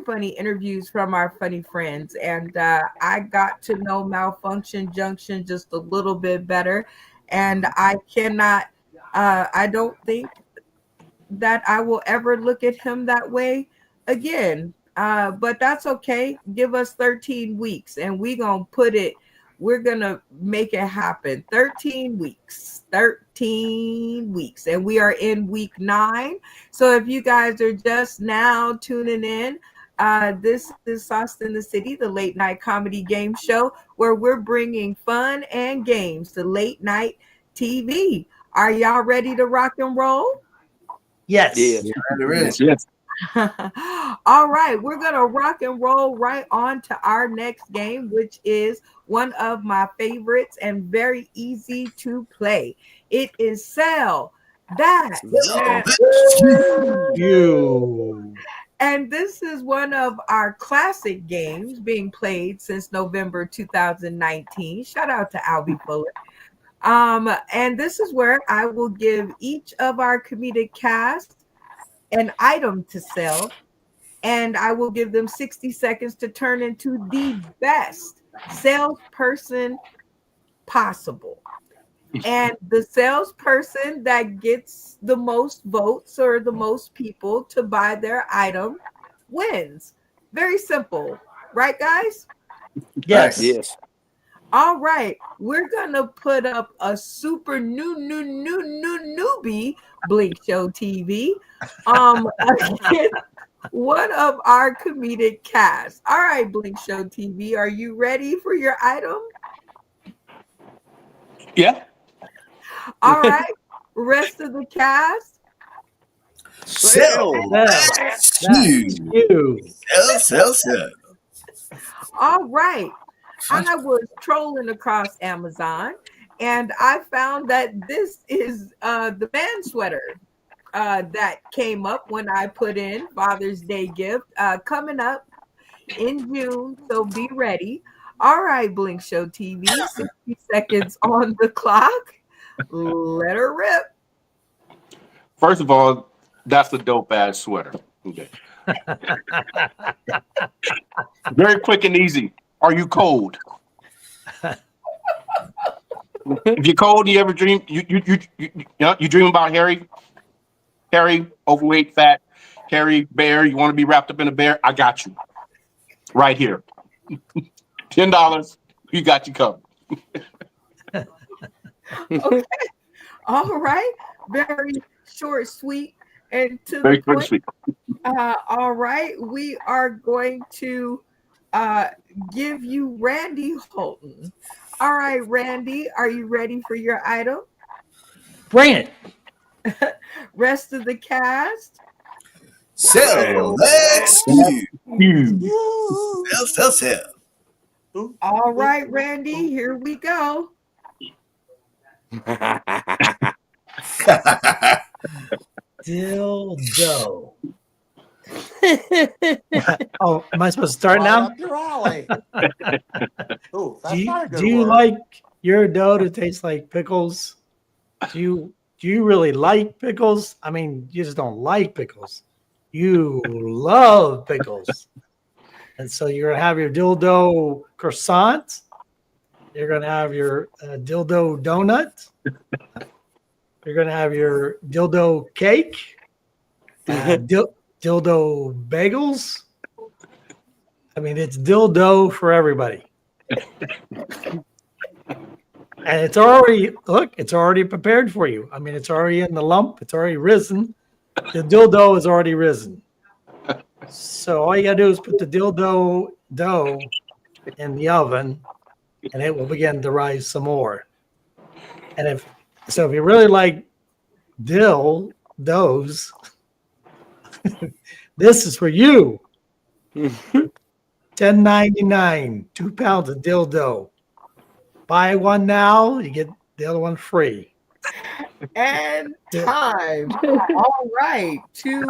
[SPEAKER 1] funny interviews from our funny friends. And I got to know Malfunction Junction just a little bit better. And I don't think that I will ever look at him that way again. But that's okay. Give us 13 weeks and we're going to make it happen. 13 weeks. And we are in week 9. So if you guys are just now tuning in, this is Sauce in the City, the late night comedy game show where we're bringing fun and games to late night TV. Are y'all ready to rock and roll?
[SPEAKER 5] Yes.
[SPEAKER 4] Yes.
[SPEAKER 1] All right, we're gonna rock and roll right on to our next game, which is one of my favorites and very easy to play. It is Sell That.
[SPEAKER 5] You.
[SPEAKER 1] And this is one of our classic games being played since November 2019. Shout out to Albie Fuller. And this is where I will give each of our comedic cast an item to sell, and I will give them 60 seconds to turn into the best salesperson possible. And the salesperson that gets the most votes or the most people to buy their item wins. Very simple, right, guys?
[SPEAKER 5] Yes.
[SPEAKER 7] Yes.
[SPEAKER 1] All right, we're gonna put up a super newbie Blink Show TV. Against one of our comedic cast. All right, Blink Show TV, are you ready for your item?
[SPEAKER 4] Yeah.
[SPEAKER 1] All right, rest of the cast.
[SPEAKER 8] Sell.
[SPEAKER 5] That's
[SPEAKER 8] You.
[SPEAKER 5] you.
[SPEAKER 8] Sell.
[SPEAKER 1] All right. I was trolling across Amazon and I found that this is the man sweater that came up when I put in Father's Day gift coming up in June. So be ready. All right, Blink Show TV, 60 seconds on the clock. Let her rip.
[SPEAKER 4] First of all, that's a dope ass sweater. Okay. Very quick and easy. Are you cold? If you're cold, you ever dream? You dream about Harry, overweight, fat, Harry bear. You want to be wrapped up in a bear? I got you, right here. $10. You got you covered.
[SPEAKER 1] Okay. All right. Very short, sweet, and to
[SPEAKER 4] Very
[SPEAKER 1] the point.
[SPEAKER 4] sweet.
[SPEAKER 1] All right. We are going to give you Randy Holton. All right, Randy, are you ready for your item?
[SPEAKER 5] Bring it.
[SPEAKER 1] Rest of the cast.
[SPEAKER 8] Sell. That's you. Sell.
[SPEAKER 1] All right, Randy, here we go.
[SPEAKER 5] Dildo. Oh, am I supposed to start
[SPEAKER 6] Right
[SPEAKER 5] now?
[SPEAKER 6] up your alley. Ooh, that's not a good
[SPEAKER 5] Do you
[SPEAKER 6] word.
[SPEAKER 5] like your dough to taste like pickles? Do you really like pickles? I mean, you just don't like pickles. You love pickles. And so you're going to have your dildo croissant. You're going to have your dildo donut. You're going to have your dildo cake. dildo bagels. I mean, it's dildo for everybody. And it's already prepared for you. I mean, it's already in the lump. It's already risen. The dildo is already risen. So all you got to do is put the dildo dough in the oven, and it will begin to rise some more. And if you really like dildos, this is for you. $10.99, 2 pounds of dildo. Buy one now, you get the other one free.
[SPEAKER 1] And time. All right. 2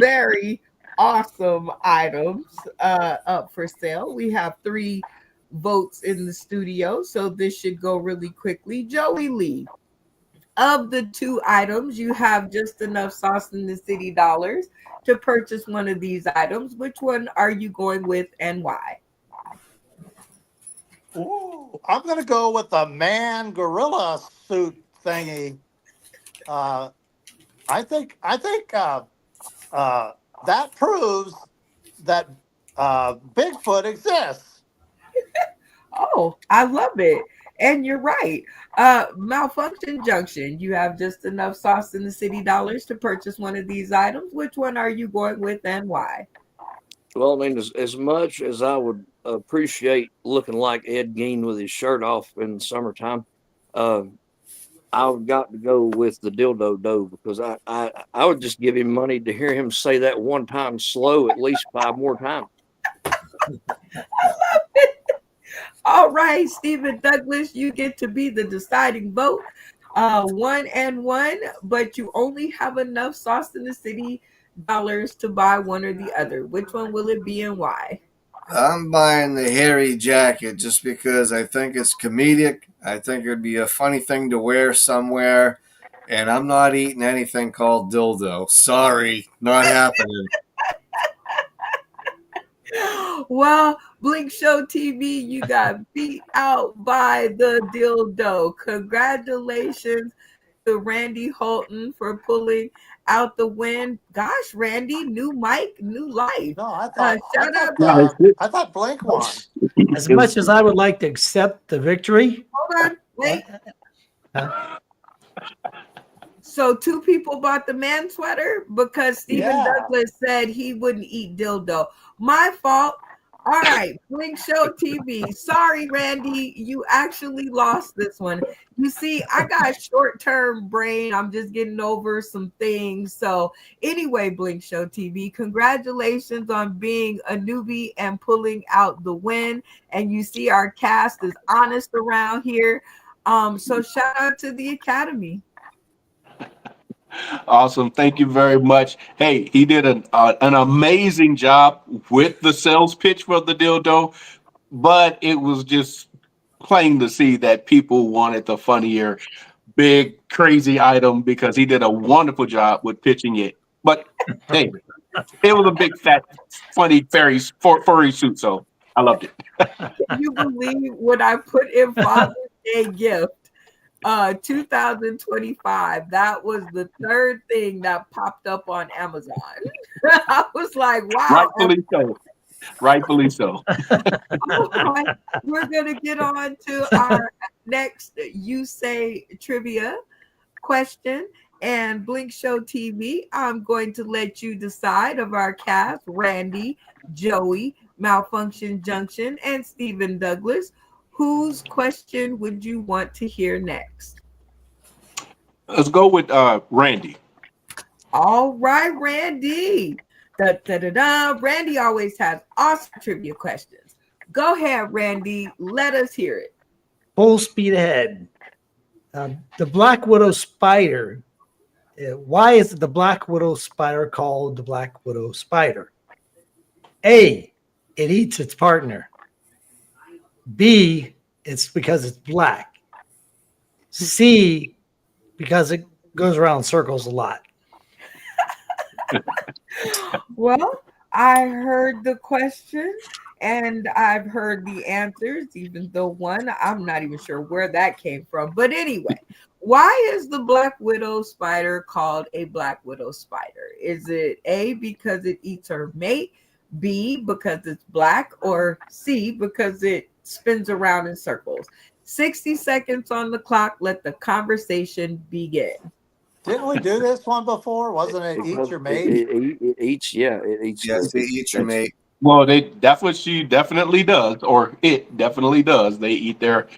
[SPEAKER 1] very awesome items up for sale. We have 3 votes in the studio, so this should go really quickly. Joey Lee, of the 2 items, you have just enough sauce in the city dollars to purchase one of these items. Which one are you going with and why?
[SPEAKER 6] Ooh, I'm going to go with the man gorilla suit thingy. I think that proves that Bigfoot exists.
[SPEAKER 1] Oh, I love it. And you're right. Malfunction Junction, you have just enough sauce in the city dollars to purchase one of these items. Which one are you going with and why?
[SPEAKER 7] Well, I mean, as much as I would appreciate looking like Ed Gein with his shirt off in the summertime, I've got to go with the dildo dough because I would just give him money to hear him say that one time slow at least 5 more times.
[SPEAKER 1] All right, Stephen Douglas, you get to be the deciding vote. 1 and 1, but you only have enough sauce in the city dollars to buy one or the other. Which one will it be and why?
[SPEAKER 8] I'm buying the hairy jacket just because I think it's comedic. I think it'd be a funny thing to wear somewhere. And I'm not eating anything called dildo. Sorry, not happening.
[SPEAKER 1] Well, Blink Show TV, you got beat out by the dildo. Congratulations to Randy Holton for pulling out the win. Gosh, Randy, new mic, new life.
[SPEAKER 6] No, I thought Blink won.
[SPEAKER 5] As much as I would like to accept the victory.
[SPEAKER 1] Hold on, wait. So 2 people bought the man sweater because Stephen Douglas said he wouldn't eat dildo. My fault. All right, Blink Show TV. Sorry, Randy, you actually lost this one. You see, I got short-term brain. I'm just getting over some things. So anyway, Blink Show TV, congratulations on being a newbie and pulling out the win. And you see our cast is honest around here. So shout out to the Academy.
[SPEAKER 4] Awesome. Thank you very much. Hey, he did an amazing job with the sales pitch for the dildo, but it was just plain to see that people wanted the funnier, big, crazy item because he did a wonderful job with pitching it. But hey, it was a big, fat, funny, furry suit, so I loved it.
[SPEAKER 1] Can you believe what I put in Father's Day gift? 2025. That was the 3rd thing that popped up on Amazon. I was like, wow.
[SPEAKER 4] Rightfully so.
[SPEAKER 1] Right. We're going to get on to our next You Say trivia question. And Blink Show TV, I'm going to let you decide of our cast, Randy, Joey, Malfunction Junction, and Stephen Douglas. Whose question would you want to hear next?
[SPEAKER 4] Let's go with Randy.
[SPEAKER 1] All right, Randy. Randy always has awesome trivia questions. Go ahead, Randy. Let us hear it.
[SPEAKER 5] Full speed ahead. The Black Widow spider. Why is the Black Widow spider called the Black Widow spider? A, it eats its partner. B, it's because it's black. C, because it goes around circles a lot.
[SPEAKER 1] Well, I heard the question and I've heard the answers, even though one, I'm not even sure where that came from. But anyway, Why is the black widow spider called a black widow spider? Is it A, because it eats her mate, B, because it's black, or C, because it spins around in circles? 60 seconds on the clock. Let the conversation begin.
[SPEAKER 6] Didn't we do this one before? Wasn't it eat your mate?
[SPEAKER 7] It eats, yeah, it eats.
[SPEAKER 8] Yes, they eat your mate.
[SPEAKER 4] Well, she definitely does, or it definitely does. They eat their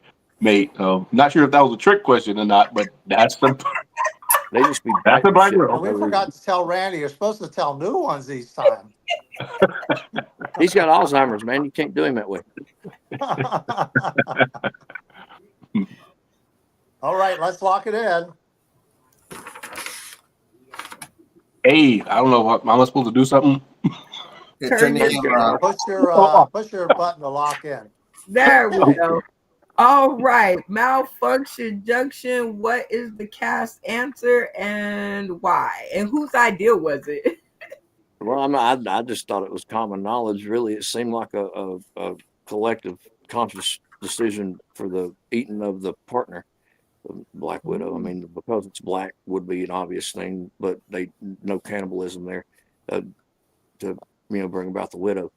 [SPEAKER 4] mate. Not sure if that was a trick question or not, but that's the
[SPEAKER 7] They just be
[SPEAKER 4] that's the
[SPEAKER 7] biting
[SPEAKER 4] black
[SPEAKER 7] shit.
[SPEAKER 4] widow.
[SPEAKER 6] And we forgot to tell Randy, you're supposed to tell new ones each time.
[SPEAKER 7] He's got Alzheimer's, man. You can't do him that way.
[SPEAKER 6] All right, let's lock it in.
[SPEAKER 4] Hey, I don't know what am I supposed to do something?
[SPEAKER 8] Yeah, turn the camera off.
[SPEAKER 6] Push your button to lock in.
[SPEAKER 1] There we go. All right. Malfunction junction. What is the cast answer and why? And whose idea was it?
[SPEAKER 7] Well, I just thought it was common knowledge. Really, it seemed like a collective conscious decision for the eating of the partner, the Black Widow. I mean, because it's black would be an obvious thing, but no cannibalism there to bring about the widow.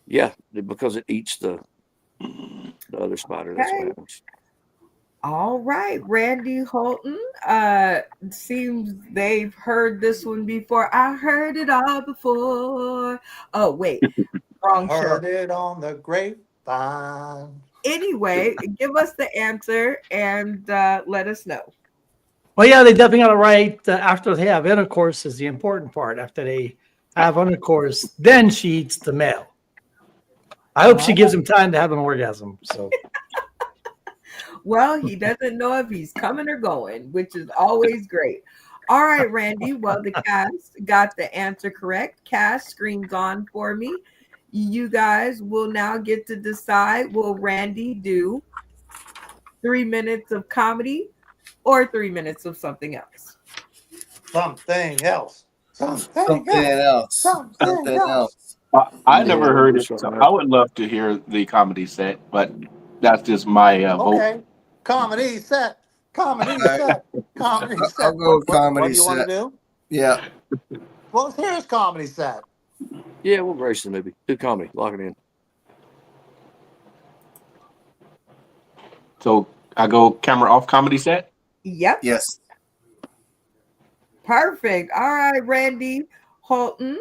[SPEAKER 7] Yeah, because it eats the other spider. That's what happens.
[SPEAKER 1] All right, Randy Holton. Seems they've heard this one before. I heard it all before. Oh, wait. Wrong show.
[SPEAKER 6] Heard it on the grapevine.
[SPEAKER 1] Anyway, give us the answer and let us know.
[SPEAKER 5] Well, yeah, they definitely got it right. After they have intercourse is the important part. After they have intercourse, then she eats the male. I hope she gives him time to have an orgasm. So.
[SPEAKER 1] Well, he doesn't know if he's coming or going, which is always great. All right, Randy. Well, the cast got the answer correct. Cast screens on for me. You guys will now get to decide, will Randy do 3 minutes of comedy or 3 minutes of something else?
[SPEAKER 6] Something else.
[SPEAKER 8] Something else.
[SPEAKER 4] I never heard it, so I would love to hear the comedy set, but that's just my vote.
[SPEAKER 6] Okay. Comedy set. Comedy set. Comedy set.
[SPEAKER 8] I'll go with comedy
[SPEAKER 6] What do you
[SPEAKER 8] set.
[SPEAKER 6] want to do?
[SPEAKER 8] Yeah.
[SPEAKER 6] Well, here's comedy set.
[SPEAKER 7] Yeah, we'll race the movie. Do comedy. Lock it in.
[SPEAKER 4] So I go camera off, comedy set.
[SPEAKER 1] Yep.
[SPEAKER 8] Yes.
[SPEAKER 1] Perfect. All right, Randy Holton.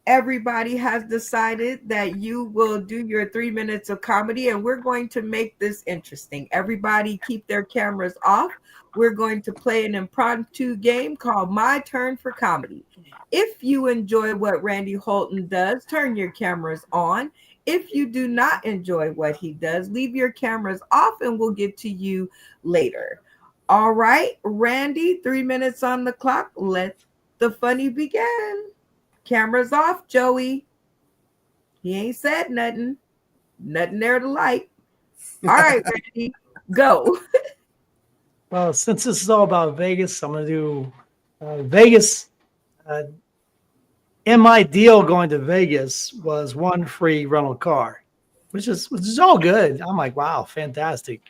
[SPEAKER 1] Everybody has decided that you will do your 3 minutes of comedy, and we're going to make this interesting. Everybody keep their cameras off. We're going to play an impromptu game called My Turn for Comedy. If you enjoy what Randy Holton does, turn your cameras on. If you do not enjoy what he does, leave your cameras off and we'll get to you later. All right, Randy, 3 minutes on the clock. Let the funny begin. Cameras off, Joey. He ain't said nothing. Nothing there to like. All right, Randy, go.
[SPEAKER 5] Well, since this is all about Vegas, I'm going to do Vegas. In my deal going to Vegas was one free rental car, which is all good. I'm like, wow, fantastic.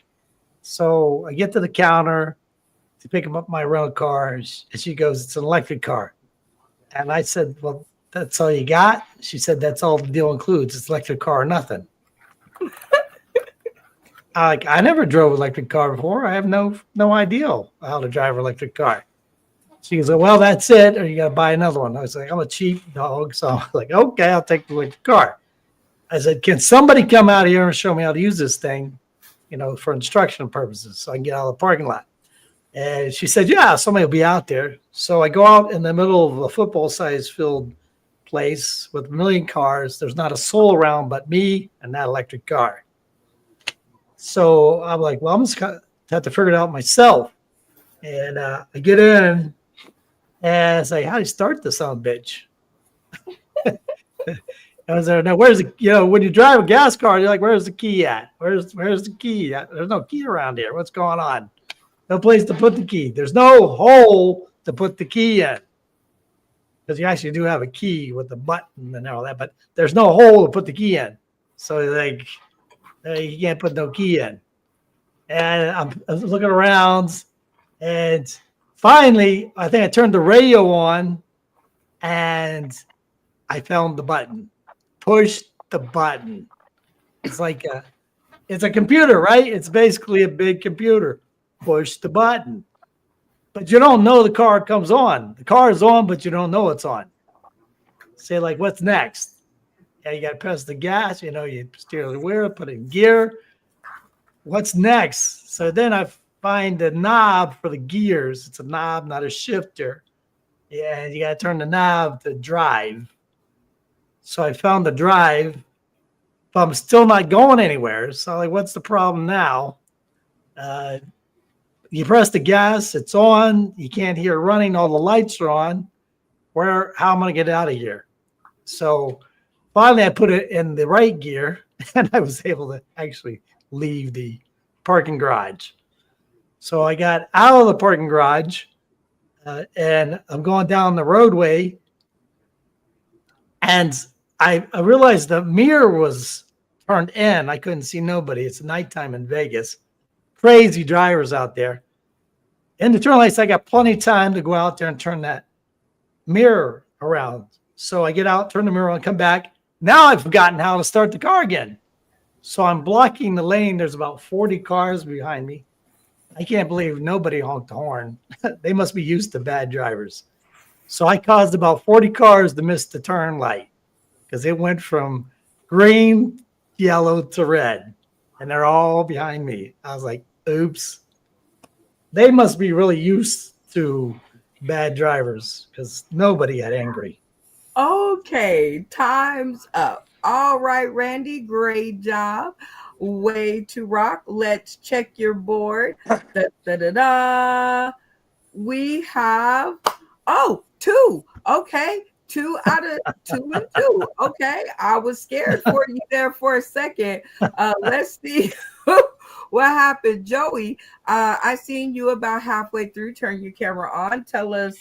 [SPEAKER 5] So I get to the counter to pick up my rental car, and she goes, it's an electric car. And I said, well, that's all you got? She said, that's all the deal includes. It's electric car or nothing. I never drove an electric car before. I have no idea how to drive an electric car. She goes, well, that's it, or you got to buy another one. I was like, I'm a cheap dog. So I'm like, okay, I'll take the electric car. I said, can somebody come out here and show me how to use this thing, for instructional purposes so I can get out of the parking lot? And she said, yeah, somebody will be out there. So I go out in the middle of a football-sized field place with a million cars. There's not a soul around but me and that electric car. So I'm like, well, I'm just going to have to figure it out myself. And I get in and I say, how do you start this son of a bitch? I was there. Now, where's the, when you drive a gas car, you're like, where's the key at? Where's the key at? There's no key around here. What's going on? No place to put the key. There's no hole to put the key in. Because you actually do have a key with the button and all that, but there's no hole to put the key in. So like, you can't put no key in. And I was looking around, and finally, I think I turned the radio on, and I found the button. Push the button. It's like it's a computer, right? It's basically a big computer. Push the button. But you don't know the car comes on. The car is on, but you don't know it's on. Say, like, what's next? Yeah, you got to press the gas. You steer the wheel, put it in gear. What's next? So then I find the knob for the gears. It's a knob, not a shifter. Yeah, and you got to turn the knob to drive. So I found the drive, but I'm still not going anywhere. So, like, what's the problem now? You press the gas, it's on. You can't hear it running. All the lights are on. How am I going to get out of here? So finally, I put it in the right gear, and I was able to actually leave the parking garage. So I got out of the parking garage, and I'm going down the roadway, and I realized the mirror was turned in. I couldn't see nobody. It's nighttime in Vegas. Crazy drivers out there. In the turn lights, I got plenty of time to go out there and turn that mirror around. So I get out, turn the mirror on, come back. Now I've forgotten how to start the car again. So I'm blocking the lane. There's about 40 cars behind me. I can't believe nobody honked the horn. They must be used to bad drivers. So I caused about 40 cars to miss the turn light because it went from green, yellow to red. And they're all behind me. I was like, oops. They must be really used to bad drivers because nobody got angry.
[SPEAKER 1] Okay, time's up. All right, Randy, great job. Way to rock. Let's check your board. We have, two. Okay, 2 out of 2 and 2. Okay, I was scared for you there for a second. Let's see what happened. Joey, I seen you about halfway through. Turn your camera on. Tell us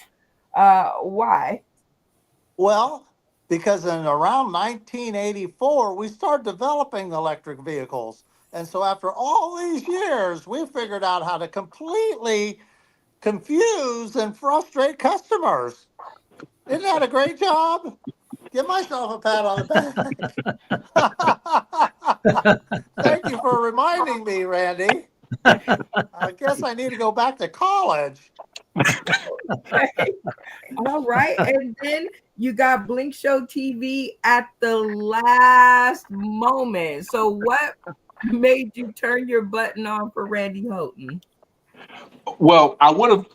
[SPEAKER 1] why.
[SPEAKER 6] Well, because in around 1984, we started developing electric vehicles. And so after all these years, we figured out how to completely confuse and frustrate customers. Isn't that a great job? Give myself a pat on the back. Thank you for reminding me, Randy. I guess I need to go back to college.
[SPEAKER 1] Okay. All right. And then you got Blink Show TV at the last moment. So what made you turn your button on for Randy Houghton?
[SPEAKER 4] Well, I would have,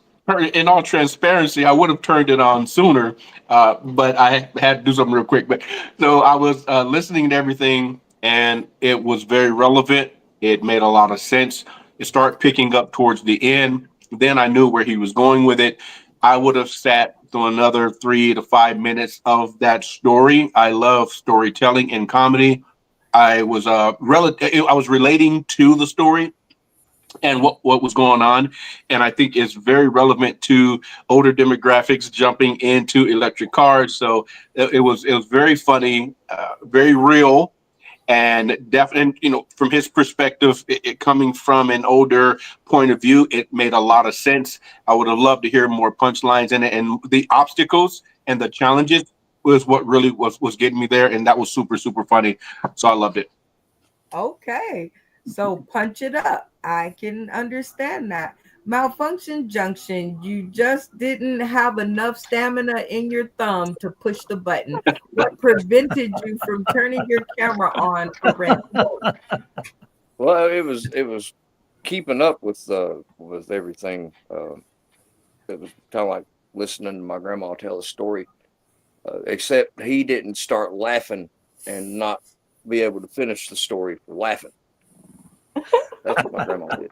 [SPEAKER 4] in all transparency, I would have turned it on sooner, but I had to do something real quick. But so I was listening to everything, and it was very relevant. It made a lot of sense. It started picking up towards the end. Then I knew where he was going with it. I would have sat through another 3 to 5 minutes of that story. I love storytelling and comedy. I was relating to the story and what was going on. And I think it's very relevant to older demographics jumping into electric cars. So it was very funny, very real. And definitely, from his perspective, it coming from an older point of view, it made a lot of sense. I would have loved to hear more punchlines in it. And the obstacles and the challenges was what really was getting me there. And that was super, super funny. So I loved it.
[SPEAKER 1] Okay. So punch it up. I can understand that. Malfunction Junction, you just didn't have enough stamina in your thumb to push the button. What prevented you from turning your camera on for Randy?
[SPEAKER 7] Well, it was keeping up with everything. It was kind of like listening to my grandma tell a story, except he didn't start laughing and not be able to finish the story for laughing. That's what my grandma did.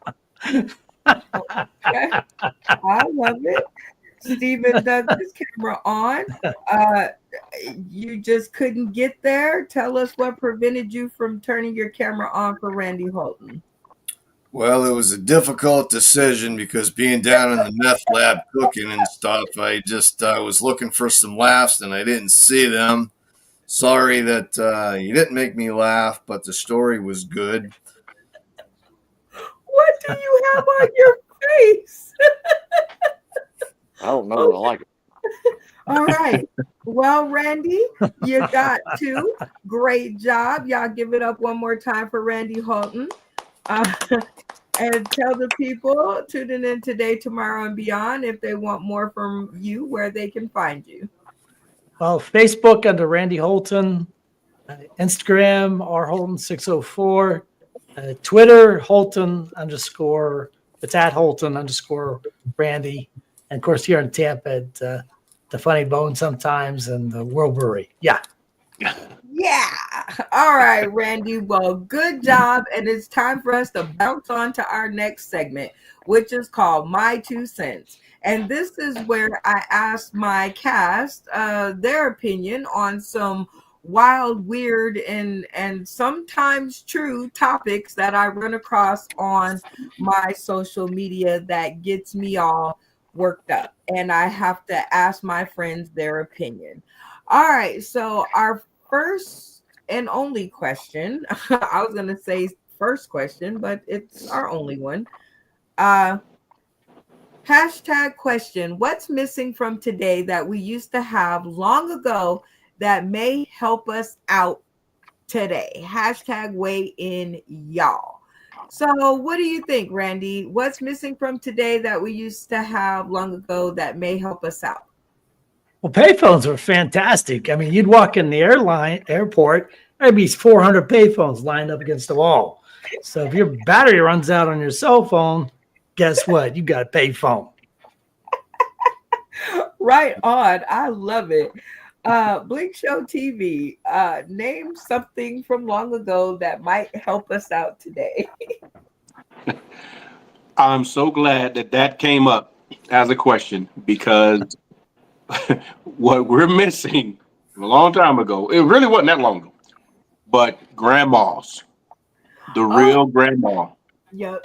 [SPEAKER 1] Okay. I love it. Stephen Douglas, camera on. You just couldn't get there. Tell us what prevented you from turning your camera on for Randy Houghton.
[SPEAKER 8] Well, it was a difficult decision because being down in the meth lab cooking and stuff, I just was looking for some laughs and I didn't see them. Sorry that you didn't make me laugh, but the story was good.
[SPEAKER 1] What do you have on your face?
[SPEAKER 7] I don't know that I like it.
[SPEAKER 1] All right. Well, Randy, you got two. Great job. Y'all give it up one more time for Randy Holton. And tell the people tuning in today, tomorrow, and beyond if they want more from you, where they can find you.
[SPEAKER 5] Well, Facebook under Randy Holton, Instagram rholton604, Twitter Holton _ it's at Holton _ Randy, and of course here in Tampa at the Funny Bone sometimes and the World Brewery. Yeah.
[SPEAKER 1] Yeah. All right, Randy. Well, good job. And it's time for us to bounce on to our next segment, which is called My 2 Cents. And this is where I ask my cast their opinion on some wild, weird, and sometimes true topics that I run across on my social media that gets me all worked up. And I have to ask my friends their opinion. All right. So our first and only question, I was going to say first question, but it's our only one. Hashtag question, what's missing from today that we used to have long ago that may help us out today? Hashtag weigh in, y'all. So what do you think, Randy? What's missing from today that we used to have long ago that may help us out?
[SPEAKER 5] Well, payphones were fantastic. I mean, you'd walk in the airport, there'd be 400 payphones lined up against the wall. So if your battery runs out on your cell phone, guess what? You got a payphone.
[SPEAKER 1] Right on. I love it. Blink Show TV, name something from long ago that might help us out today.
[SPEAKER 4] I'm so glad that came up as a question, because what we're missing a long time ago, it really wasn't that long ago, but grandmas, the real grandma.
[SPEAKER 1] Yep.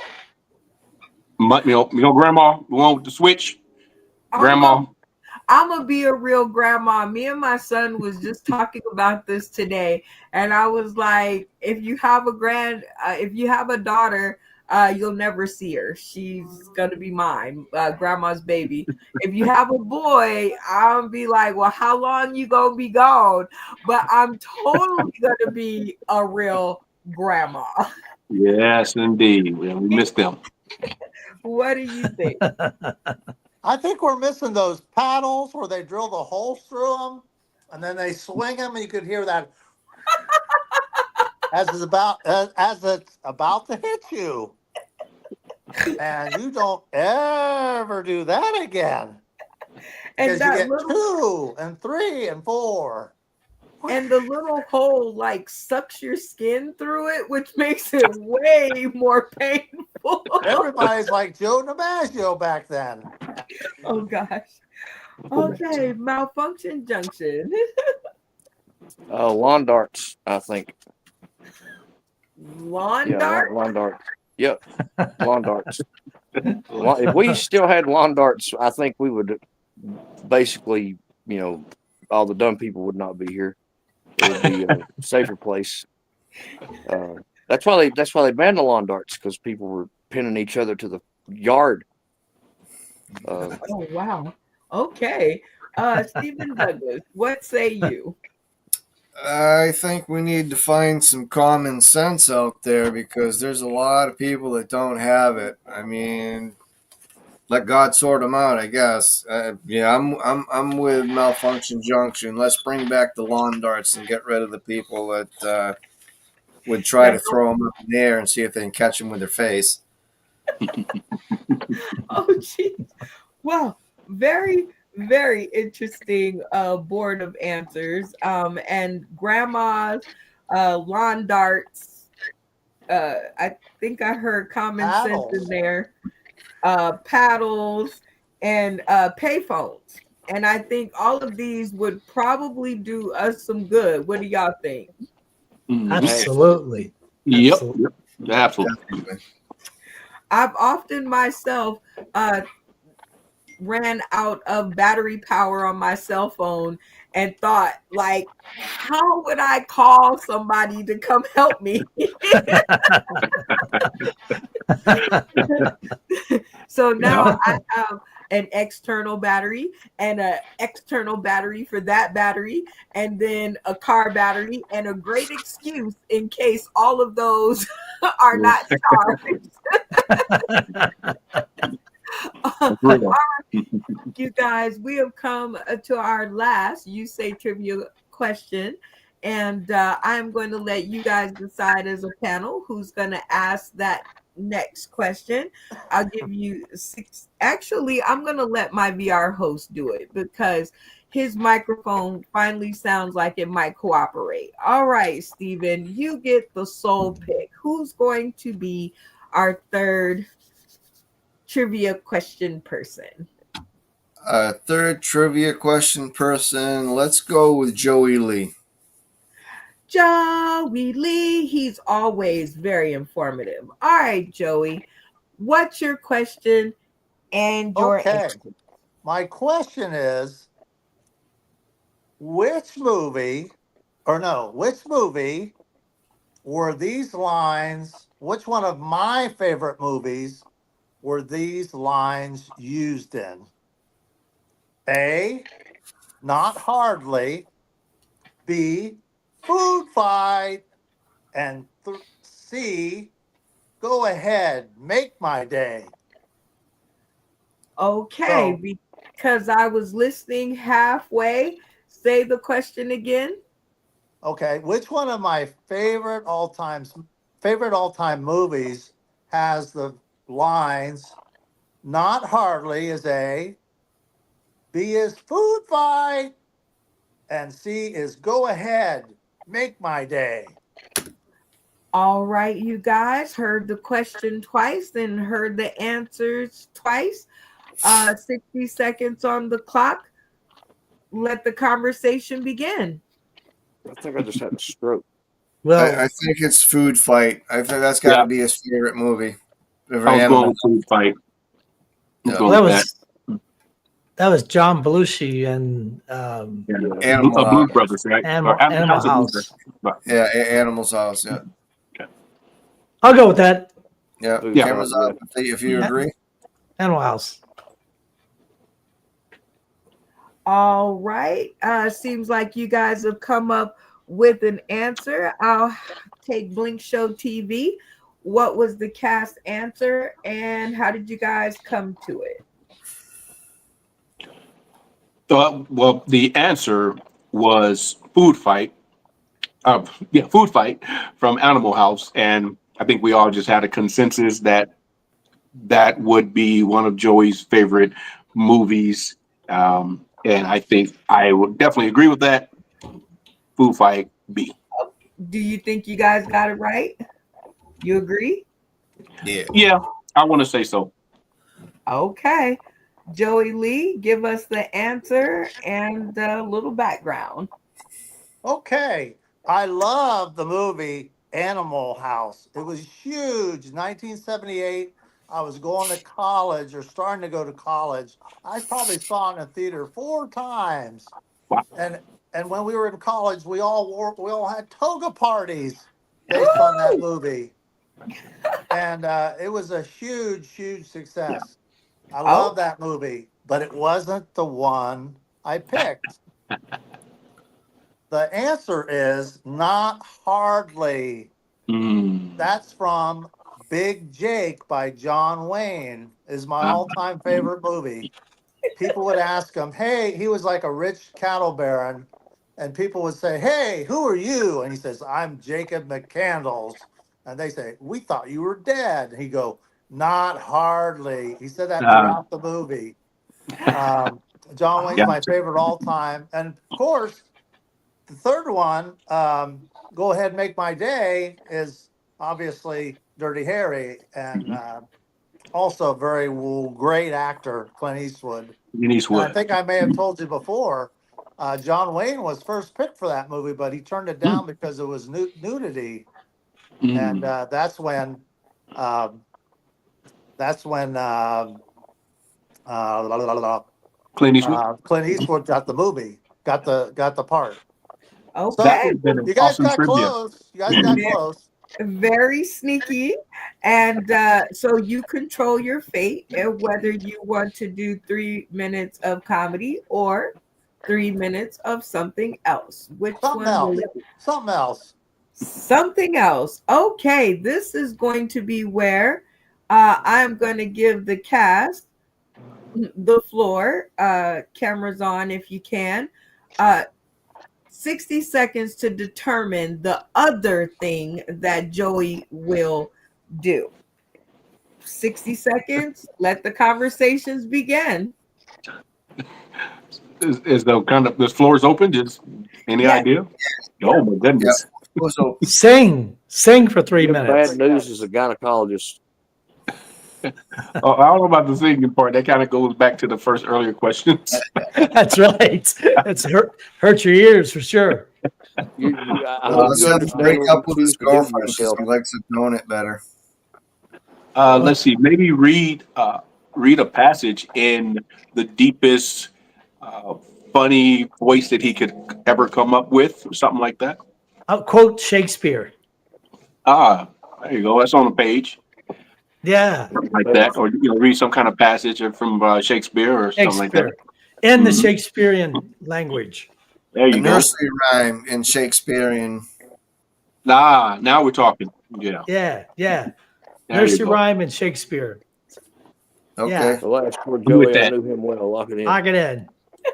[SPEAKER 4] You know, grandma, the one with the switch, grandma.
[SPEAKER 1] I'm gonna be a real grandma. Me and my son was just talking about this today, and I was like, if you have a daughter, you'll never see her. She's gonna be mine, grandma's baby. If you have a boy, I'll be like, well, how long you gonna be gone? But I'm totally gonna be a real grandma.
[SPEAKER 4] Yes, indeed. We missed them.
[SPEAKER 1] What do you think?
[SPEAKER 6] I think we're missing those paddles where they drill the holes through them and then they swing them and you could hear that as it's about to hit you. And you don't ever do that again.
[SPEAKER 1] And
[SPEAKER 6] Because
[SPEAKER 1] that
[SPEAKER 6] you get 2 and 3 and 4.
[SPEAKER 1] And the little hole like sucks your skin through it, which makes it way more painful.
[SPEAKER 6] Everybody's like Joe DiMaggio back then.
[SPEAKER 1] Oh gosh. Okay, malfunction junction.
[SPEAKER 7] Lawn darts, I think.
[SPEAKER 1] Lawn dart?
[SPEAKER 7] Lawn darts. Yep, lawn darts. If we still had lawn darts, I think we would basically, all the dumb people would not be here. It would be a safer place. That's why they banned the lawn darts, because people were pinning each other to the yard.
[SPEAKER 1] Oh wow. Okay. Stephen Douglas, what say you?
[SPEAKER 8] I think we need to find some common sense out there, because there's a lot of people that don't have it. I mean, let God sort them out, I guess. I'm with malfunction junction. Let's bring back the lawn darts and get rid of the people that would try to throw them up in the air and see if they can catch them with their face.
[SPEAKER 1] Oh, geez. Well, very, very interesting board of answers. And grandma's lawn darts. I think I heard common sense in there. Paddles and payphones. And I think all of these would probably do us some good. What do y'all think?
[SPEAKER 5] Absolutely.
[SPEAKER 4] Yep. Absolutely.
[SPEAKER 1] I've often myself ran out of battery power on my cell phone and thought, like, how would I call somebody to come help me? So now I have an external battery and an external battery for that battery, and then a car battery, and a great excuse in case all of those are not charged.
[SPEAKER 4] Real.
[SPEAKER 1] You guys, we have come to our last You Say Trivia question. And I am going to let you guys decide as a panel who's going to ask that next question. I'll give you 6. Actually, I'm going to let my VR host do it because his microphone finally sounds like it might cooperate. All right, Steven, you get the sole pick. Who's going to be our third trivia question person?
[SPEAKER 8] Third trivia question person. Let's go with Joey Lee.
[SPEAKER 1] Joey Lee, he's always very informative. All right, Joey, what's your question and your
[SPEAKER 6] Okay.
[SPEAKER 1] answer?
[SPEAKER 6] My question is, which movie were these lines, which one of my favorite movies were these lines used in? A, Not Hardly. B, Food Fight. And C, Go Ahead, Make My Day.
[SPEAKER 1] Okay, because I was listening halfway. Say the question again.
[SPEAKER 6] Okay, which one of my favorite all-time movies has the lines Not Hardly is A, B is Food Fight, and C is Go Ahead, Make My Day.
[SPEAKER 1] All right, you guys heard the question twice and heard the answers twice. 60 seconds on the clock. Let the conversation begin.
[SPEAKER 7] I think I just had a stroke.
[SPEAKER 5] Well,
[SPEAKER 8] I think it's Food Fight. I think that's got to be his favorite movie.
[SPEAKER 4] I was going with Food Fight.
[SPEAKER 5] That was John Belushi and
[SPEAKER 4] Blues Brothers, right?
[SPEAKER 5] Animal House.
[SPEAKER 8] Yeah, Animal's House. Yeah.
[SPEAKER 4] Okay.
[SPEAKER 5] I'll go with that.
[SPEAKER 8] Yeah. Cameras up if you agree.
[SPEAKER 5] Animal House.
[SPEAKER 1] All right. Seems like you guys have come up with an answer. I'll take Blink Show TV. What was the cast answer and how did you guys come to it?
[SPEAKER 4] Well, the answer was Food Fight. Food Fight from Animal House. And I think we all just had a consensus that that would be one of Joey's favorite movies. And I think I would definitely agree with that. Food Fight B.
[SPEAKER 1] Do you think you guys got it right? You agree?
[SPEAKER 4] Yeah, I want to say so.
[SPEAKER 1] Okay. Joey Lee, give us the answer and a little background.
[SPEAKER 6] Okay. I love the movie Animal House. It was huge. 1978. I was going to college or starting to go to college. I probably saw it in a theater 4 times.
[SPEAKER 4] Wow.
[SPEAKER 6] And when we were in college, we all had toga parties based on that movie. And it was a huge success. I love that movie, but it wasn't the one I picked. The answer is Not Hardly. That's from Big Jake by John Wayne, is my all-time favorite movie. People would ask him, hey, he was like a rich cattle baron, and people would say, hey, who are you? And he says, I'm Jacob McCandles. And they say, we thought you were dead. And he'd go, Not hardly. He said that throughout the movie. John Wayne's my favorite all time. And of course, the third one, Go Ahead, Make My Day, is obviously Dirty Harry. And also a very great actor, Clint Eastwood. And I think I may have told you before, John Wayne was first picked for that movie, but he turned it down because it was nudity. And that's when
[SPEAKER 4] Clint Eastwood.
[SPEAKER 6] Clint Eastwood got the movie, got the part.
[SPEAKER 1] Okay.
[SPEAKER 6] So, you guys got close. You guys got close.
[SPEAKER 1] very sneaky. And so you control your fate and whether you want to do 3 minutes of comedy or 3 minutes of something else. Which
[SPEAKER 6] Something
[SPEAKER 1] one will
[SPEAKER 6] else.
[SPEAKER 1] it be?
[SPEAKER 6] Something else.
[SPEAKER 1] Something else. Okay, this is going to be where I'm going to give the cast the floor. Cameras on if you can. 60 seconds to determine the other thing that Joey will do. 60 seconds. Let the conversations begin.
[SPEAKER 4] Is the kind of this floor is open? Just any
[SPEAKER 1] Yes.
[SPEAKER 4] idea? Oh my goodness.
[SPEAKER 8] So
[SPEAKER 5] Sing for 3
[SPEAKER 7] The
[SPEAKER 5] minutes.
[SPEAKER 7] bad news is a gynecologist.
[SPEAKER 4] Oh, I don't know about the singing part. That kind of goes back to the first earlier questions.
[SPEAKER 5] That's right. It's hurt your ears for sure.
[SPEAKER 7] I
[SPEAKER 8] well,
[SPEAKER 7] hope
[SPEAKER 8] let's
[SPEAKER 7] you
[SPEAKER 8] have to
[SPEAKER 7] understand
[SPEAKER 8] break
[SPEAKER 7] what
[SPEAKER 8] up
[SPEAKER 7] you
[SPEAKER 8] with his
[SPEAKER 7] choose to do to
[SPEAKER 8] girlfriend because
[SPEAKER 7] yourself.
[SPEAKER 8] he likes it knowing it better.
[SPEAKER 4] Let's see. Maybe read a passage in the deepest, funny voice that he could ever come up with, or something like that.
[SPEAKER 5] I'll quote Shakespeare.
[SPEAKER 4] Ah, there you go. That's on the page,
[SPEAKER 5] Yeah,
[SPEAKER 4] like that, or read some kind of passage from Shakespeare or something like that.
[SPEAKER 5] Shakespeare. In the
[SPEAKER 4] Mhm.
[SPEAKER 5] Shakespearean language.
[SPEAKER 4] There
[SPEAKER 8] A
[SPEAKER 4] you go.
[SPEAKER 8] nursery rhyme in Shakespearean.
[SPEAKER 4] Now we're talking. Yeah,
[SPEAKER 5] Yeah.
[SPEAKER 4] there you
[SPEAKER 5] Nursery
[SPEAKER 4] go.
[SPEAKER 5] rhyme and Shakespeare.
[SPEAKER 8] Okay.
[SPEAKER 5] Yeah.
[SPEAKER 7] The last poor
[SPEAKER 4] I'm with
[SPEAKER 7] Joey, I
[SPEAKER 4] that.
[SPEAKER 7] knew him well. Lock it in.
[SPEAKER 5] Lock it in.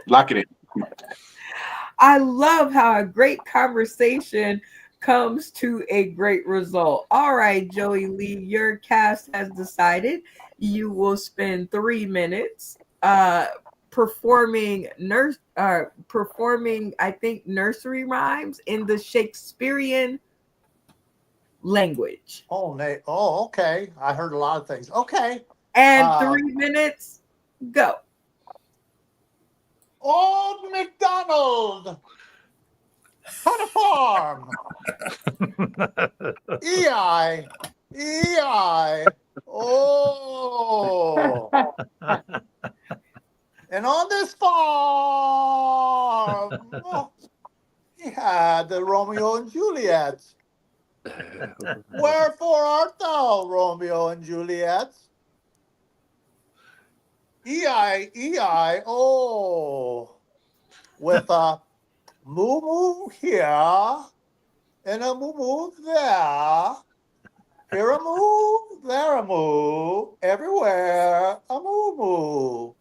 [SPEAKER 4] Lock it in.
[SPEAKER 1] I love how a great conversation comes to a great result. All right, Joey Lee, your cast has decided you will spend 3 minutes performing I think nursery rhymes in the Shakespearean language.
[SPEAKER 6] Oh, Nate. Oh, okay. I heard a lot of things. Okay.
[SPEAKER 1] And 3 minutes, go.
[SPEAKER 6] Old MacDonald had a farm. E-I. E-I. Oh. And on this farm, he had the Romeo and Juliet. Wherefore art thou, Romeo and Juliet? E-I-E-I-O. With a moo-moo here and a moo-moo there. Here a moo, there a moo, everywhere a moo-moo.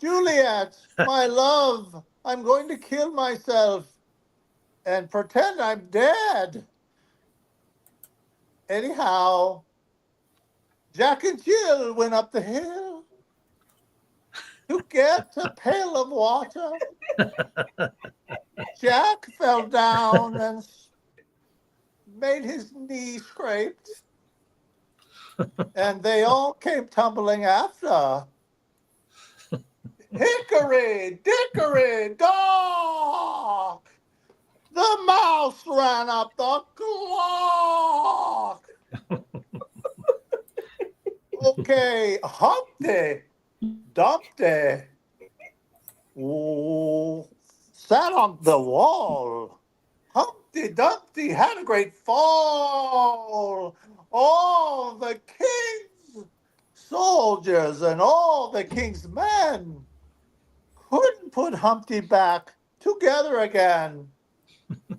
[SPEAKER 6] Juliet, my love, I'm going to kill myself and pretend I'm dead. Anyhow, Jack and Jill went up the hill to get a pail of water. Jack fell down and made his knee scraped. And they all came tumbling after. Hickory, dickory, dock! The mouse ran up the clock. Okay, Humpty Dumpty sat on the wall. Humpty Dumpty had a great fall. All the king's soldiers and all the king's men couldn't put Humpty back together again.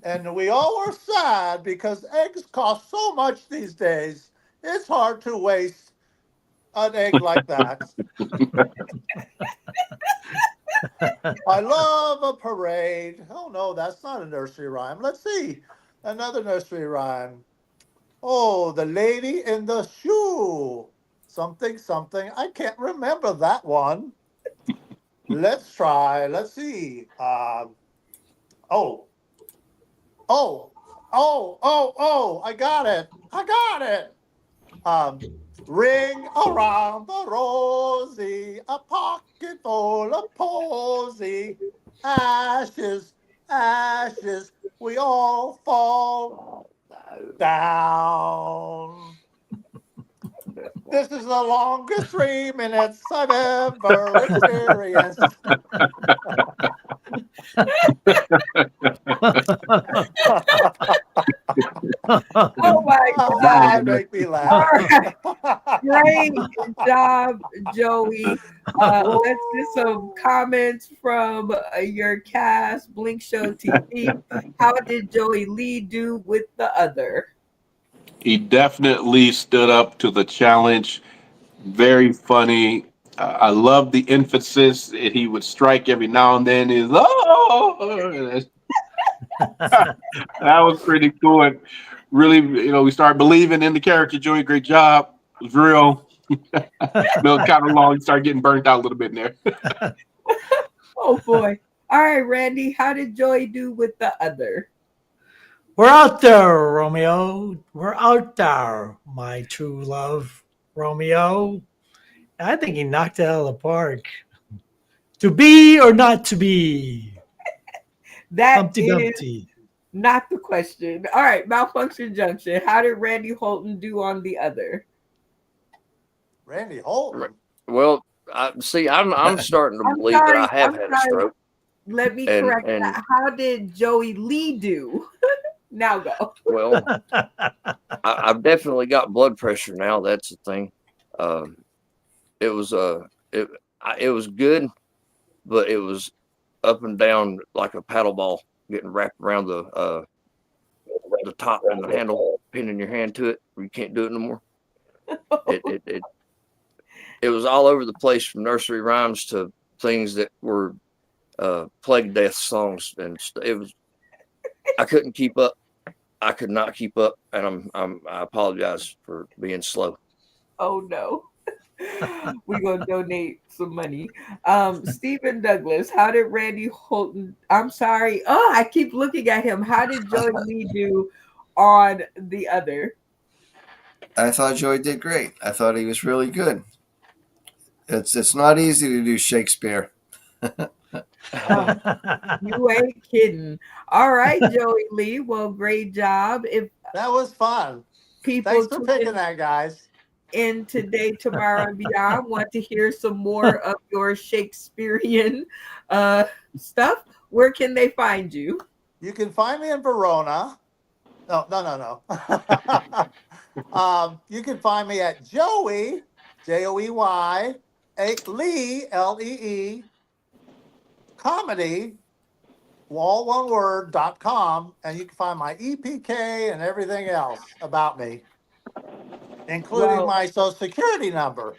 [SPEAKER 6] And we all were sad because eggs cost so much these days. It's hard to waste an egg like that. I love a parade. Oh, no, that's not a nursery rhyme. Let's see. Another nursery rhyme. Oh, the lady in the shoe. Something, something. I can't remember that one. Let's try. Let's see. I got it. Ring around the rosy, a pocket full of posy. Ashes, ashes, we all fall down. This is the longest 3 minutes I've ever experienced.
[SPEAKER 1] Oh my God.
[SPEAKER 6] Make me
[SPEAKER 1] All
[SPEAKER 6] laugh.
[SPEAKER 1] right. Great job, Joey. Let's get some comments from your cast, Blink Show TV. How did Joey Lee do with the other?
[SPEAKER 4] He definitely stood up to the challenge. Very funny. I love the emphasis that he would strike every now and then. Is that was pretty cool. And really, we started believing in the character. Joey, great job. It was real. Kind of long. Started getting burnt out a little bit in there.
[SPEAKER 1] Oh boy. All right, Randy, how did Joey do with the other?
[SPEAKER 5] We're out there, Romeo. We're out there, my true love, Romeo. I think he knocked it out of the park. To be or not to be?
[SPEAKER 1] That
[SPEAKER 5] Humpty
[SPEAKER 1] is
[SPEAKER 5] Dumpty.
[SPEAKER 1] not the question. All right, Malfunction Junction. How did Randy Holton do on the other?
[SPEAKER 6] Randy Holton.
[SPEAKER 7] Well, I'm starting to
[SPEAKER 1] I'm
[SPEAKER 7] believe
[SPEAKER 1] sorry,
[SPEAKER 7] that I have
[SPEAKER 1] I'm
[SPEAKER 7] had a
[SPEAKER 1] sorry.
[SPEAKER 7] stroke.
[SPEAKER 1] Let me
[SPEAKER 7] And-
[SPEAKER 1] correct
[SPEAKER 7] and-
[SPEAKER 1] that. How did Joey Lee do? Now go.
[SPEAKER 7] Well, I've definitely got blood pressure now. That's the thing. It was it was good, but it was up and down like a paddle ball getting wrapped around the top and the handle, pinning your hand to it. You can't do it no more. It was all over the place, from nursery rhymes to things that were plague death songs, and it was. I couldn't keep up. I could not keep up, and I apologize for being slow.
[SPEAKER 1] Oh no. We're gonna donate some money. Stephen Douglas, how did Randy Holton? I'm sorry. Oh, I keep looking at him. How did Joey Lee do on the other?
[SPEAKER 8] I thought Joey did great. I thought he was really good. It's not easy to do Shakespeare.
[SPEAKER 1] You ain't kidding. All right, Joey Lee. Well, great job. If
[SPEAKER 6] That was fun.
[SPEAKER 1] people
[SPEAKER 6] Thanks for
[SPEAKER 1] tune
[SPEAKER 6] picking that, guys.
[SPEAKER 1] in today, tomorrow, and beyond want to hear some more of your Shakespearean stuff, where can they find you?
[SPEAKER 6] You can find me in Verona. No. You can find me at Joey, Joey, Lee, Lee, comedy, all one word.com, and you can find my EPK and everything else about me, including
[SPEAKER 1] Well-
[SPEAKER 6] my social security number.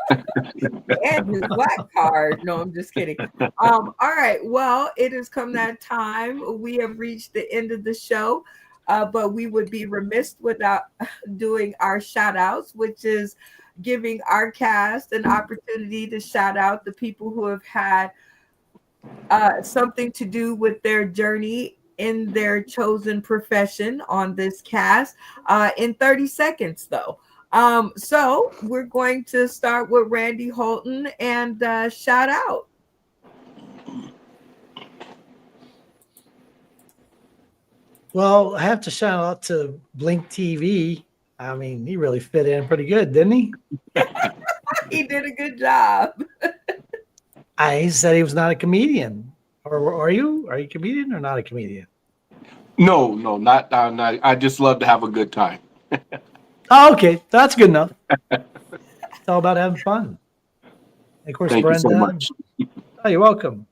[SPEAKER 1] And his black card. No, I'm just kidding. All right. Well, it has come that time. We have reached the end of the show, but we would be remiss without doing our shout outs, which is giving our cast an opportunity to shout out the people who have had something to do with their journey in their chosen profession on this cast in 30 seconds, though. So we're going to start with Randy Holton and shout out.
[SPEAKER 5] Well, I have to shout out to Blink TV. I mean, he really fit in pretty good, didn't he?
[SPEAKER 1] He did a good job.
[SPEAKER 5] He said he was not a comedian. Or are you? Are you a comedian or not a comedian?
[SPEAKER 4] No, not. I just love to have a good time.
[SPEAKER 5] Oh, okay. That's good enough. It's all about having fun. And of course,
[SPEAKER 4] Thank you
[SPEAKER 5] Brenda.
[SPEAKER 4] so much.
[SPEAKER 5] Oh, you're welcome.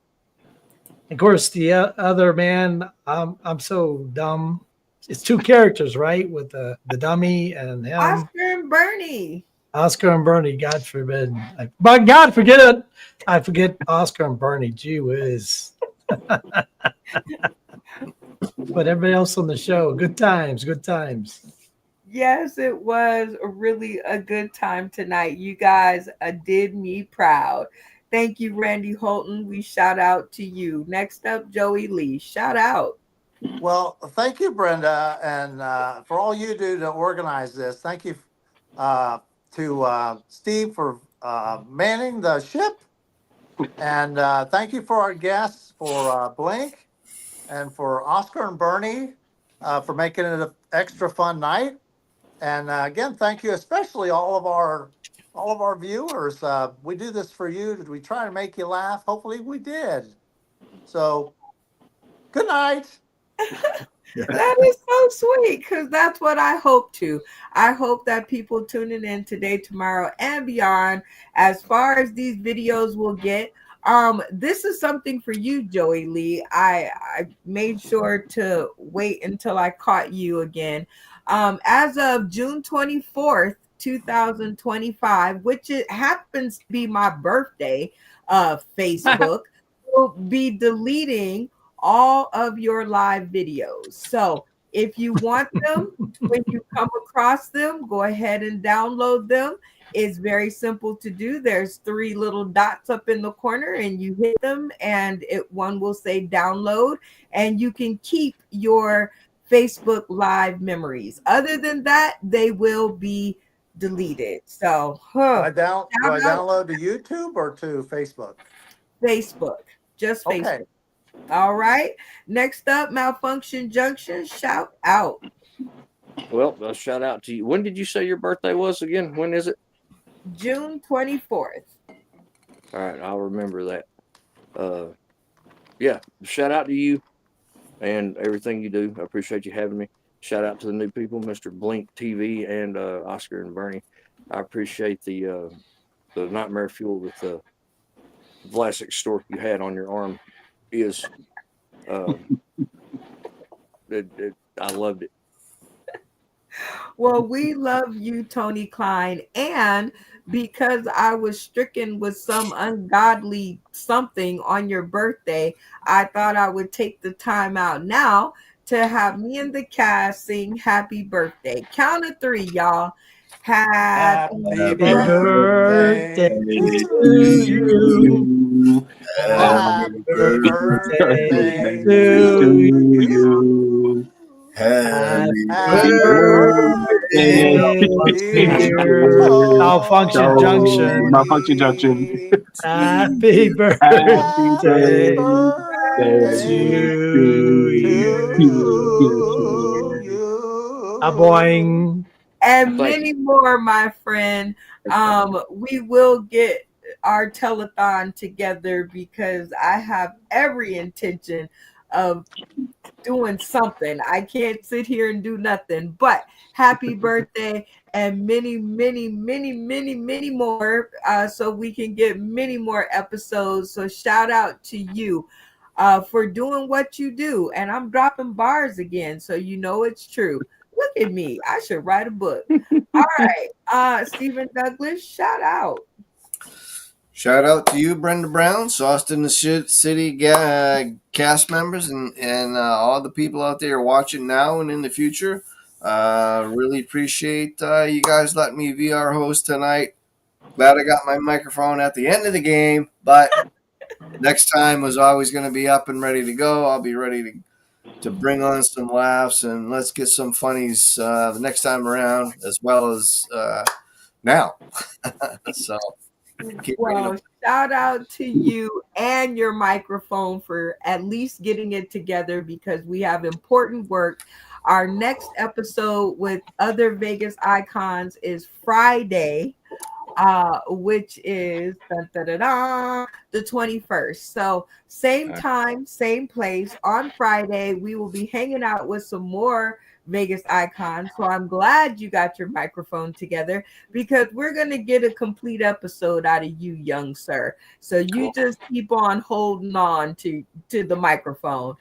[SPEAKER 5] Of course, the other man, I'm so dumb. It's two characters, right? With the dummy and him.
[SPEAKER 1] Oscar and Bernie.
[SPEAKER 5] Oscar and Bernie, God forbid. But God, forget it. I forget Oscar and Bernie. Gee whiz. But everybody else on the show, good times, good times.
[SPEAKER 1] Yes, it was really a good time tonight. You guys did me proud. Thank you, Randy Holton. We shout out to you. Next up, Joey Lee. Shout out.
[SPEAKER 6] Well, thank you, Brenda, and for all you do to organize this. Thank you to Steve for manning the ship. And thank you for our guests, for Blink, and for Oscar and Bernie for making it an extra fun night. And again, thank you, especially all of our viewers. We do this for you. We try to make you laugh. Hopefully, we did. So, good night.
[SPEAKER 1] That is so sweet because that's what I hope to. I hope that people tuning in today, tomorrow, and beyond, as far as these videos will get. This is something for you, Joey Lee. I made sure to wait until I caught you again. As of June 24th, 2025, which it happens to be my birthday, Facebook will be deleting all of your live videos. So if you want them, when you come across them, go ahead and download them. It's very simple to do. There's 3 little dots up in the corner and you hit them and one will say download and you can keep your Facebook live memories. Other than that, they will be deleted. So
[SPEAKER 6] Do I download to YouTube or to Facebook?
[SPEAKER 1] Facebook, just Facebook.
[SPEAKER 6] Okay.
[SPEAKER 1] All right. Next up, Malfunction Junction. Shout out.
[SPEAKER 7] Well, a shout out to you. When did you say your birthday was again? When is it?
[SPEAKER 1] June 24th.
[SPEAKER 7] All right, I'll remember that. Yeah, shout out to you and everything you do. I appreciate you having me. Shout out to the new people, Mr. Blink TV and Oscar and Bernie. I appreciate the Nightmare Fuel with the Vlasic stork you had on your arm. I loved it.
[SPEAKER 1] Well, we love you, Tony Klein. And because I was stricken with some ungodly something on your birthday, I thought I would take the time out now to have me and the cast sing happy birthday. Count of 3, y'all. Happy
[SPEAKER 5] birthday to you.
[SPEAKER 6] Happy birthday
[SPEAKER 5] to
[SPEAKER 6] you.
[SPEAKER 8] Happy
[SPEAKER 6] Happy
[SPEAKER 5] birthday, dear Malfunction Junction.
[SPEAKER 4] Malfunction Junction.
[SPEAKER 5] Happy birthday
[SPEAKER 6] Happy
[SPEAKER 5] to you. A boing.
[SPEAKER 1] and
[SPEAKER 7] Thank
[SPEAKER 1] many more, my friend. We will get our telethon together because I have every intention of doing something. I can't sit here and do nothing, but happy birthday and many, many, many, many, many more, so we can get many more episodes. So shout out to you for doing what you do. And I'm dropping bars again, so you know it's true. Look at me. I should write a book. All right. Stephen Douglas, shout out.
[SPEAKER 8] Shout out to you, Brenda Brown, Austin the City cast members, and all the people out there watching now and in the future. Really appreciate you guys letting me VR host tonight. Glad I got my microphone at the end of the game, but next time was always going to be up and ready to go. I'll be ready to bring on some laughs and let's get some funnies the next time around, as well as now. So.
[SPEAKER 1] Well, shout out to you and your microphone for at least getting it together because we have important work. Our next episode with other Vegas icons is Friday, which is the 21st. So same time, same place on Friday. We will be hanging out with some more Vegas icons. So I'm glad you got your microphone together because we're going to get a complete episode out of you, young sir. So you just keep on holding on to the microphone.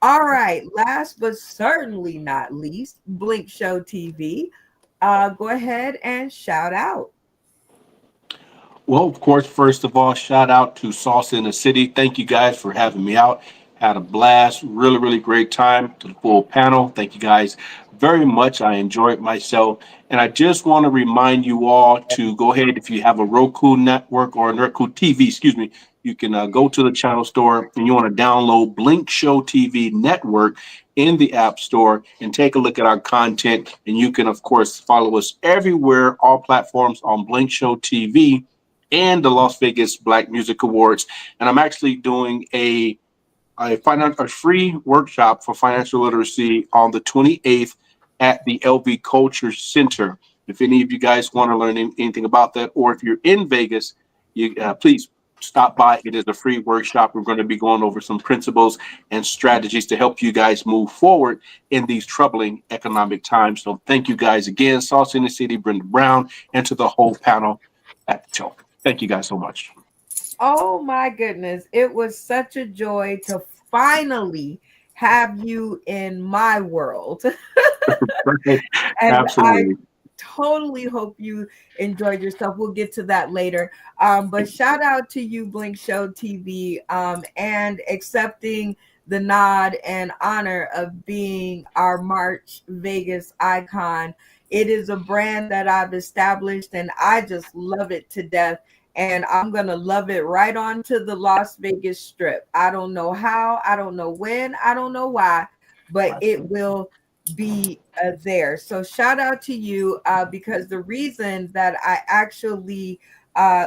[SPEAKER 1] All right. Last but certainly not least, Blink Show TV. Go ahead and shout out.
[SPEAKER 4] Well, of course, first of all, shout out to Sauce in the City. Thank you guys for having me out. Had a blast. Really, really great time. To the full panel. Thank you guys very much. I enjoyed myself. And I just want to remind you all to go ahead, if you have a Roku network or a Roku TV, excuse me, you can go to the channel store and you want to download Blink Show TV Network in the App Store and take a look at our content. And you can, of course, follow us everywhere, all platforms on Blink Show TV and the Las Vegas Black Music Awards. And I'm actually doing a free workshop for financial literacy on the 28th at the LV Culture Center. If any of you guys want to learn anything about that, or if you're in Vegas, you please stop by. It is a free workshop. We're going to be going over some principles and strategies to help you guys move forward in these troubling economic times. So thank you guys again, Sauce in the City, Brenda Brown, and to the whole panel at the show. Thank you guys so much.
[SPEAKER 1] Oh my goodness. It was such a joy to finally have you in my world. And
[SPEAKER 4] Absolutely.
[SPEAKER 1] I totally hope you enjoyed yourself. We'll get to that later. But shout out to you, Blink Show TV, and accepting the nod and honor of being our March Vegas icon. It is a brand that I've established, and I just love it to death. And I'm going to love it right onto the Las Vegas Strip. I don't know how, I don't know when, I don't know why, but it will be there. So shout out to you, because the reason that I actually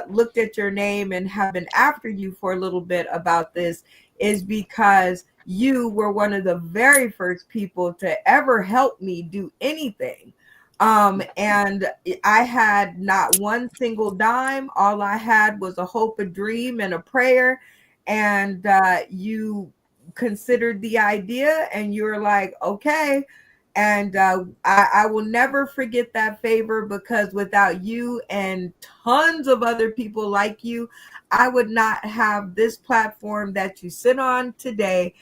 [SPEAKER 1] looked at your name and have been after you for a little bit about this is because you were one of the very first people to ever help me do anything. And I had not one single dime. All I had was a hope, a dream, and a prayer. And you considered the idea, and you were like, okay. And I will never forget that favor, because without you and tons of other people like you, I would not have this platform that you sit on today,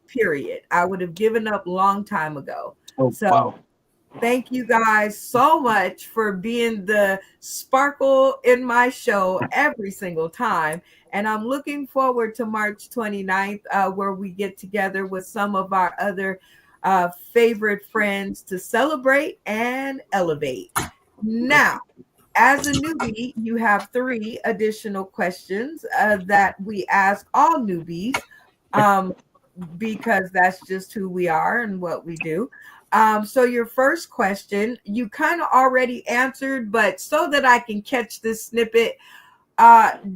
[SPEAKER 1] period. I would have given up long time ago.
[SPEAKER 4] Oh,
[SPEAKER 1] So
[SPEAKER 4] wow.
[SPEAKER 1] thank you guys so much for being the sparkle in my show every single time. And I'm looking forward to March 29th, where we get together with some of our other favorite friends to celebrate and elevate. Now, as a newbie, you have 3 additional questions that we ask all newbies, because that's just who we are and what we do. So your first question, you kind of already answered, but so that I can catch this snippet,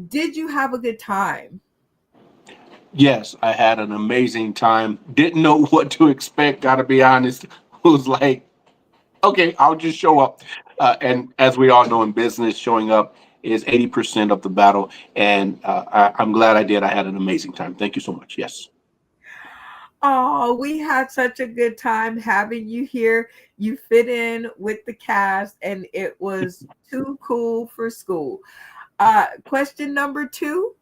[SPEAKER 1] did you have a good time?
[SPEAKER 4] Yes, I had an amazing time. Didn't know what to expect, gotta be honest. Was like, okay, I'll just show up. And as we all know in business, showing up is 80% of the battle. And I'm glad I did. I had an amazing time. Thank you so much. Yes.
[SPEAKER 1] Oh, we had such a good time having you here. You fit in with the cast, and it was too cool for school. Question number 2,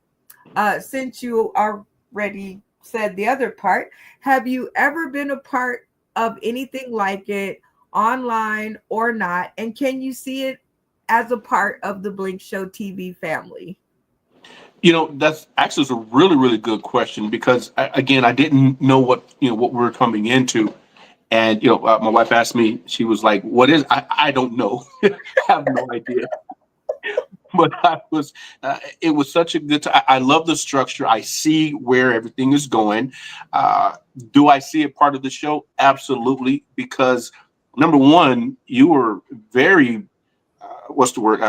[SPEAKER 1] since you already said the other part, have you ever been a part of anything like it, online or not? And can you see it as a part of the Blink Show TV family?
[SPEAKER 4] You know, that's actually a really, really good question, because again, I didn't know what we were coming into. And, my wife asked me, she was like, what is, I don't know. I have no idea. But it was such a good time. I love the structure. I see where everything is going. Do I see it part of the show? Absolutely. Because number one, you were very, what's the word?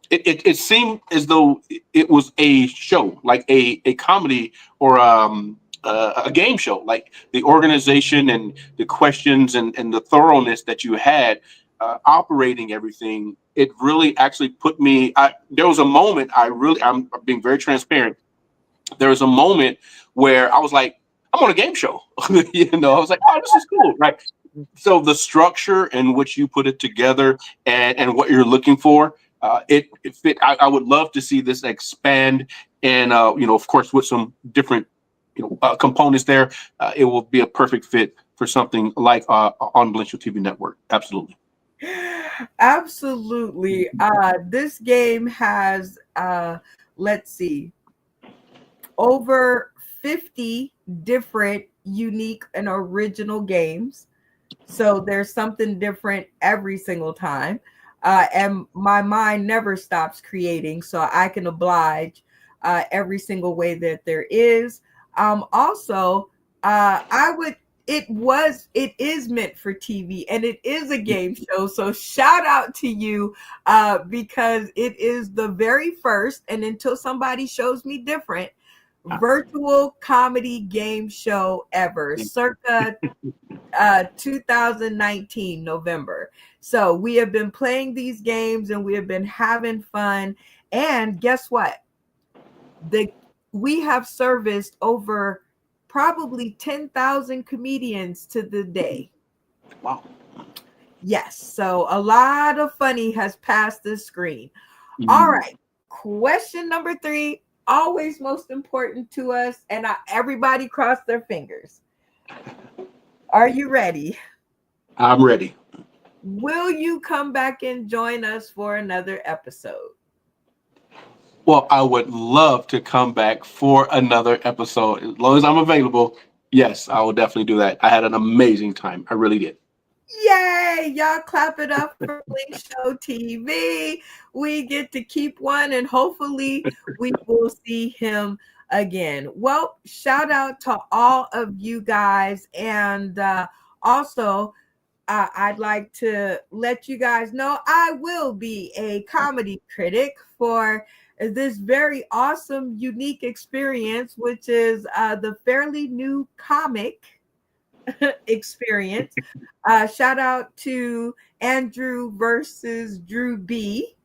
[SPEAKER 4] It seemed as though it was a show, like a comedy or a game show, like the organization and the questions and the thoroughness that you had operating everything. It really actually put me, there was a moment I'm being very transparent. There was a moment where I was like, I'm on a game show. I was like, oh, this is cool, right? So the structure in which you put it together and what you're looking for, it fit. I would love to see this expand, and of course, with some different components there, it will be a perfect fit for something like on Blink Show TV network. Absolutely.
[SPEAKER 1] Absolutely. This game has, let's see, over 50 different unique and original games. So there's something different every single time. And my mind never stops creating, so I can oblige every single way that there is. Also, it is meant for TV, and it is a game show. So shout out to you, because it is the very first, and until somebody shows me different, virtual comedy game show ever, circa 2019 November. So we have been playing these games and we have been having fun. And guess what? we have serviced over probably 10,000 comedians to the day.
[SPEAKER 4] Wow.
[SPEAKER 1] Yes, so a lot of funny has passed the screen. All right, question number 3, always most important to us, and everybody cross their fingers. Are you ready?
[SPEAKER 4] I'm ready.
[SPEAKER 1] Will you come back and join us for another episode?
[SPEAKER 4] Well, I would love to come back for another episode. As long as I'm available, yes, I will definitely do that. I had an amazing time. I really did.
[SPEAKER 1] Yay! Y'all clap it up for Blink Show TV. We get to keep one, and hopefully we will see him again. Well, shout out to all of you guys. And also, I'd like to let you guys know I will be a comedy critic for this very awesome, unique experience, which is the Fairly New Comic experience. Shout out to Andrew versus Drew B.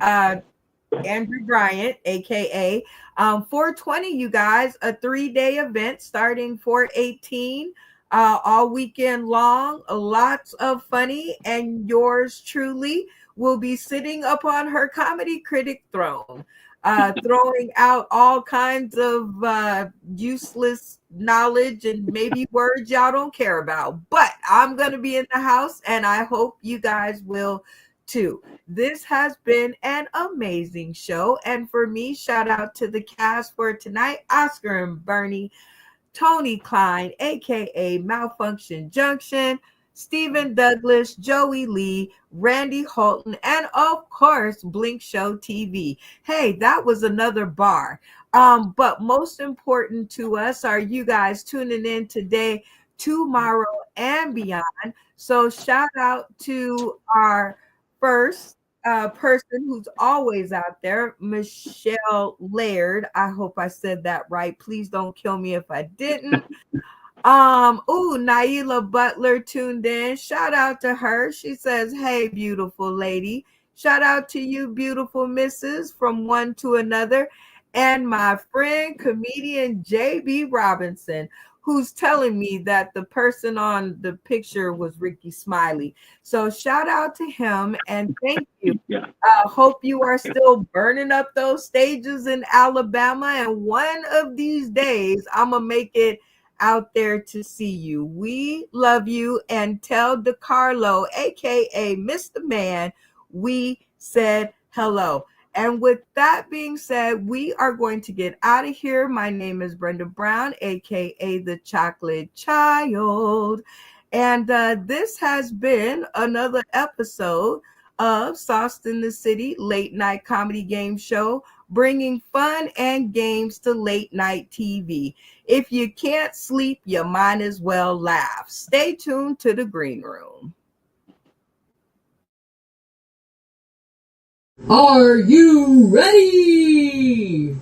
[SPEAKER 1] Andrew Bryant, aka 420, you guys, a 3-day event starting 4/18, all weekend long, lots of funny, and yours truly will be sitting upon her comedy critic throne, throwing out all kinds of useless knowledge and maybe words y'all don't care about. But I'm going to be in the house, and I hope you guys will too. This has been an amazing show. And for me, shout out to the cast for tonight: Oscar and Bernie, Tony Klein, aka Malfunction Junction, Stephen Douglas, Joey Lee, Randy Holton, and of course, Blink Show TV. Hey, that was another bar. But most important to us are you guys tuning in today, tomorrow, and beyond. So shout out to our first person who's always out there, Michelle Laird. I hope I said that right. Please don't kill me if I didn't. Naila Butler tuned in. Shout out to her. She says, hey, beautiful lady. Shout out to you, beautiful missus, from one to another. And my friend, comedian JB Robinson, who's telling me that the person on the picture was Ricky Smiley. So shout out to him and thank you. Hope you are still burning up those stages in Alabama. And one of these days, I'm going to make it out there to see you. We love you, and tell DeCarlo, aka Mr. Man, we said hello. And with that being said, we are going to get out of here. My name is Brenda Brown, aka the Chocolate Child. And this has been another episode of Sauced in the City Late Night Comedy Game Show, bringing fun and games to late night TV. If you can't sleep, you might as well laugh. Stay tuned to the Green Room.
[SPEAKER 2] Are you ready?